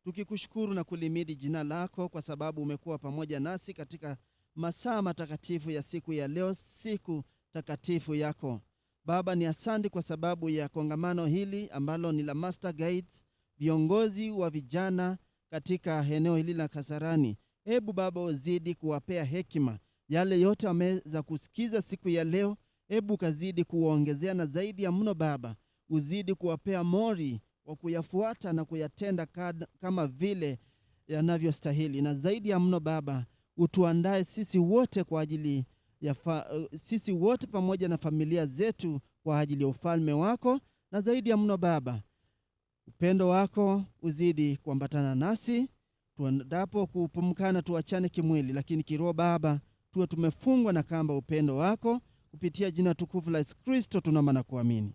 tukikushukuru na kulimidi jina lako kwa sababu umekuwa pamoja nasi katika masaa matakatifu ya siku ya leo, siku takatifu yako. Baba, ni asante kwa sababu ya kongamano hili ambalo ni la Master Guides, viongozi wa vijana katika eneo hili la Kasarani. Hebu Baba uzidi kuwapea hekima yale yote wameweza kusikiza siku ya leo. Hebu kazidi kuwaongezea na zaidi ya mno Baba, uzidi kuwapea mori wa kuyafuata na kuyatenda kama vile yanavyostahili. Na zaidi ya mno Baba, utuandae sisi wote kwa ajili ya sisi wote pamoja na familia zetu kwa ajili ya ufalme wako. Na zaidi ya mno Baba, upendo wako uzidi kuambatana nasi tuendapo kupumkana, tuachane kimwili lakini kiroho Baba tuwe tumefungwa na kamba upendo wako. Kupitia jina tukufu la Yesu Kristo tunaomba na kuamini.